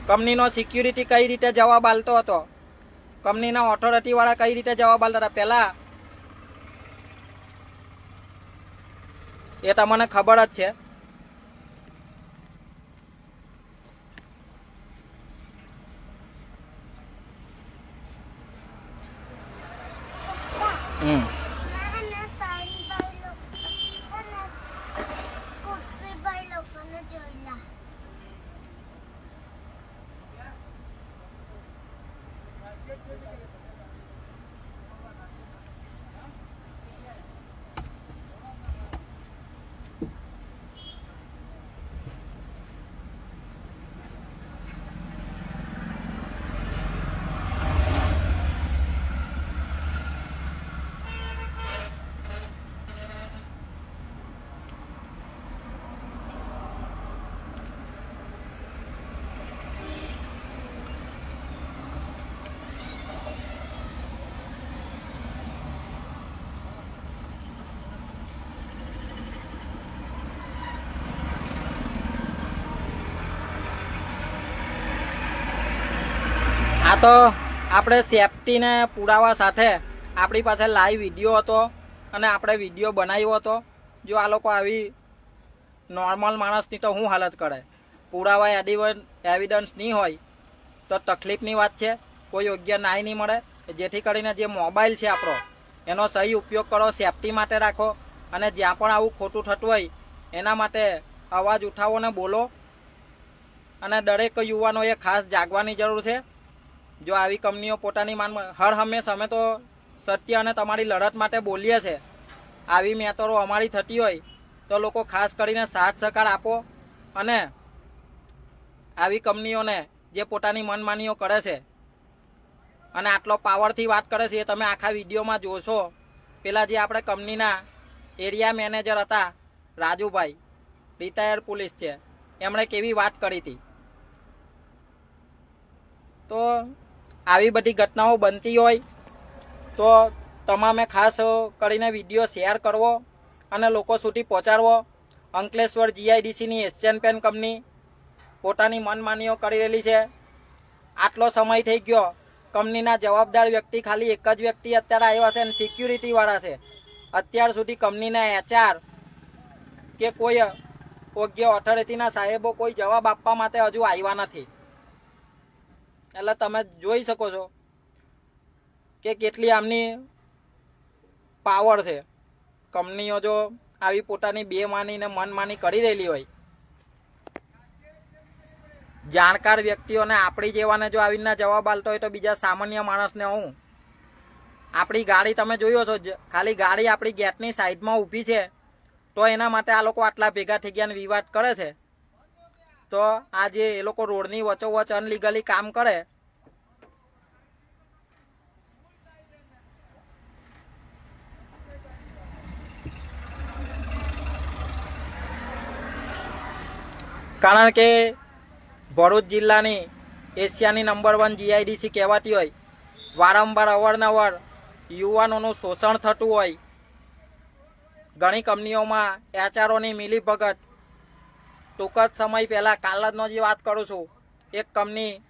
કંપનીનો સિક્યુરિટી કઈ રીતે જવાબ આલતો હતો, કંપનીના ઓથોરિટી વાળા કઈ રીતે જવાબ આલતા હતા પહેલા એ તમને ખબર જ છે. તો આપણે સેફટીને પુરાવા સાથે આપણી પાસે લાઈવ વિડીયો હતો અને આપણે વિડીયો બનાવ્યો હતો. જો આ લોકો આવી નોર્મલ માણસની તો શું હાલત કરે, પુરાવા એવિડન્સ નહીં હોય તો તકલીફની વાત છે. કોઈ યોગ્ય ન્યાય નહીં મળે. જેથી કરીને જે મોબાઈલ છે આપણો એનો સહી ઉપયોગ કરો, સેફટી માટે રાખો અને જ્યાં પણ આવું ખોટું થતું હોય એના માટે અવાજ ઉઠાવો ને બોલો. અને દરેક યુવાનોએ ખાસ જાગવાની જરૂર છે. જો આવી કંપનીઓ પોતાની હર હંમેશા અમે તો સત્ય અને તમારી લડત માટે બોલીએ છીએ. આવી મેટરો અમારી થતી હોય તો લોકો ખાસ કરીને સાથ સહકાર આપો અને આવી કંપનીઓને જે પોતાની મનમાનીઓ કરે છે અને આટલો પાવરથી વાત કરે છે એ તમે આખા વિડીયોમાં જોશો. પેલા જે આપણે કંપનીના એરિયા મેનેજર હતા રાજુભાઈ, રિટાયર્ડ પોલીસ છે, એમણે કેવી વાત કરી હતી. તો આવી બધી ઘટનાઓ બનતી હોય તો તમામે ખાસ કરીને વિડીયો શેર કરવો અને લોકો સુધી પહોંચાડવો. અંકલેશ્વર જીઆઈડીસીની એશિયન પેન કંપની પોતાની મનમાનીઓ કરી રહેલી છે. આટલો સમય થઈ ગયો, કંપનીના જવાબદાર વ્યક્તિ ખાલી એક જ વ્યક્તિ અત્યારે આવ્યા છે અને સિક્યુરિટીવાળા છે. અત્યાર સુધી કંપનીના HR કે કોઈ યોગ્ય ઓથોરિટીના સાહેબો કોઈ જવાબ આપવા માટે હજુ આવ્યા નથી. એટલે તમે જોઈ શકો છો કે કેટલી આમની પાવર છે. કંપનીઓ જો આવી પોતાની બેમાની ને મનમાની કરી રહેલી હોય, જાણકાર વ્યક્તિઓને આપણી જેવાને જો આવીને જવાબ આપતો હોય તો બીજા સામાન્ય માણસને હું આપણી ગાડી તમે જોયો છો, ખાલી ગાડી આપણી ગેટની સાઈડમાં ઊભી છે તો એના માટે આ લોકો આટલા ભેગા થઈ ગયા વિવાદ કરે છે. તો આ જે એ લોકો રોડની વચ્ચોવચ અનલીગલી કામ કરે, કારણ કે ભરૂચ જિલ્લાની એશિયાની નંબર 1 જીઆઈડીસી કહેવાતી હોય, વારંવાર અવારનવાર યુવાનોનું શોષણ થતું હોય, ઘણી કંપનીઓમાં HROની મિલીભગત. ટૂંક જ સમય પહેલાં કાલનો જે વાત કરું છું, એક કંપની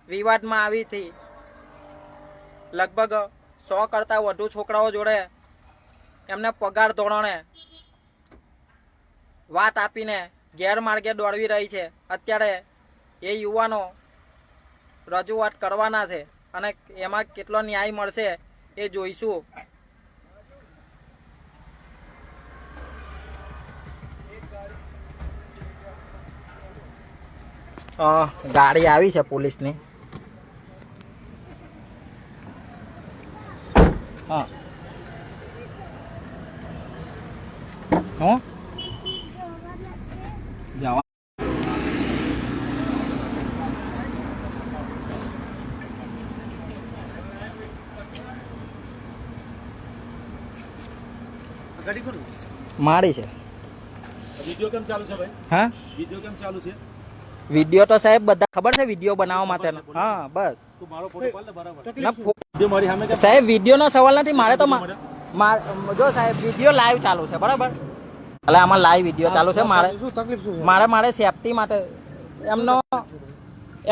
વિવાદમાં આવી હતી. લગભગ 100 કરતાં વધુ છોકરાઓ જોડે એમને પગાર ધોરણે વાત આપીને ગેરમાર્ગે દોડવી રહી છે. અત્યારે એ યુવાનો રજૂઆત કરવાના છે અને એમાં કેટલો ન્યાય મળશે એ જોઈશું. ગાડી આવી છે પોલીસની. હા હું જવા મારી છે. વિડિયો કેમ ચાલુ છે ભાઈ? હા, વિડિયો કેમ ચાલુ છે? વિડીયો તો સાહેબ બધા ખબર છે વિડીયો બનાવવા માટે. હા બસ તું મારો ફોટો પાડ ને બરાબર. ના, વિડિયો મારી સામે કેમ? સાહેબ વિડીયો નો સવાલ નથી. મારે તો જો સાહેબ વિડીયો લાઈવ ચાલુ છે, બરાબર? એટલે આમાં લાઈવ વિડીયો ચાલુ છે. મારે સેફટી માટે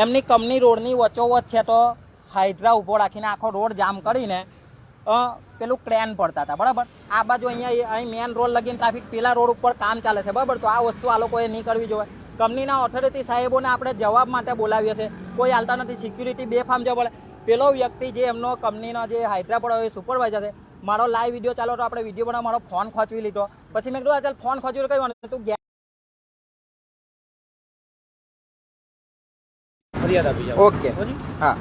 એમની કંપની રોડની વચ્ચોવચ છે તો હાઇડ્રા ઊભો રાખીને આખો રોડ જામ કરીને પેલું ક્રેન પડતા હતા, બરાબર? આ બાજુ અહીં મેન રોડ લગીને ટ્રાફિક, પેલા રોડ ઉપર કામ ચાલે છે, બરાબર? તો આ વસ્તુ આ લોકોએ નહીં કરવી જોઈએ. કંપનીના ઓથોરિટી સાહેબોને આપણે જવાબ માટે બોલાવીએ છીએ, કોઈ હાલતા નથી. સિક્યુરિટી બેફામ જવા પડે. પેલો વ્યક્તિ જે એમનો કંપનીનો જે હાઇડ્રા પડ્યો એ સુપરવાઇઝર છે. મારો લાઈવ વિડીયો ચાલો તો આપણે વિડીયો બનાવ, મારો ફોન ખોચવી લીધો. પછી મેં કીધું ચાલ ફોન ખોચવી કઈ વાંધો, તું ફરિયાદ આપી જાવ. ઓકે. હા,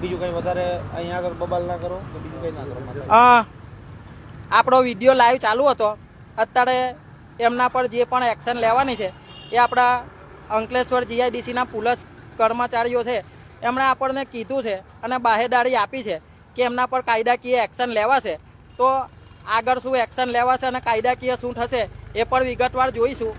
બીજું કઈ વધારે અહીંયા આગળ બબાલ ના કરો કે બીજું કઈ ના કરો. આપણો વિડીયો લાઈવ ચાલુ હતો. અત્યારે એમના પર જે પણ એક્શન લેવાની છે એ આપણા અંકલેશ્વર જીઆઈડીસીના પોલીસ કર્મચારીઓ છે એમણે આપણને કીધું છે અને બાહેદારી આપી છે કે એમના પર કાયદાકીય એક્શન લેવાશે. તો આગળ શું એક્શન લેવાશે અને કાયદાકીય શું થશે એ પણ વિગતવાર જોઈશું.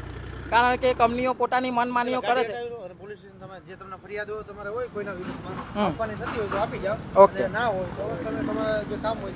કારણ કે કંપનીઓ પોતાની મનમાનીઓ કરે છે. પોલીસ સ્ટેશન તમે જે તમને ફરિયાદ હોય તમારે હોય કોઈના વિરુદ્ધમાં આપવાની થતી હોય તો આપી જાઓ. ઓકે. ના હોય તો તમે તમારા જે કામ હોય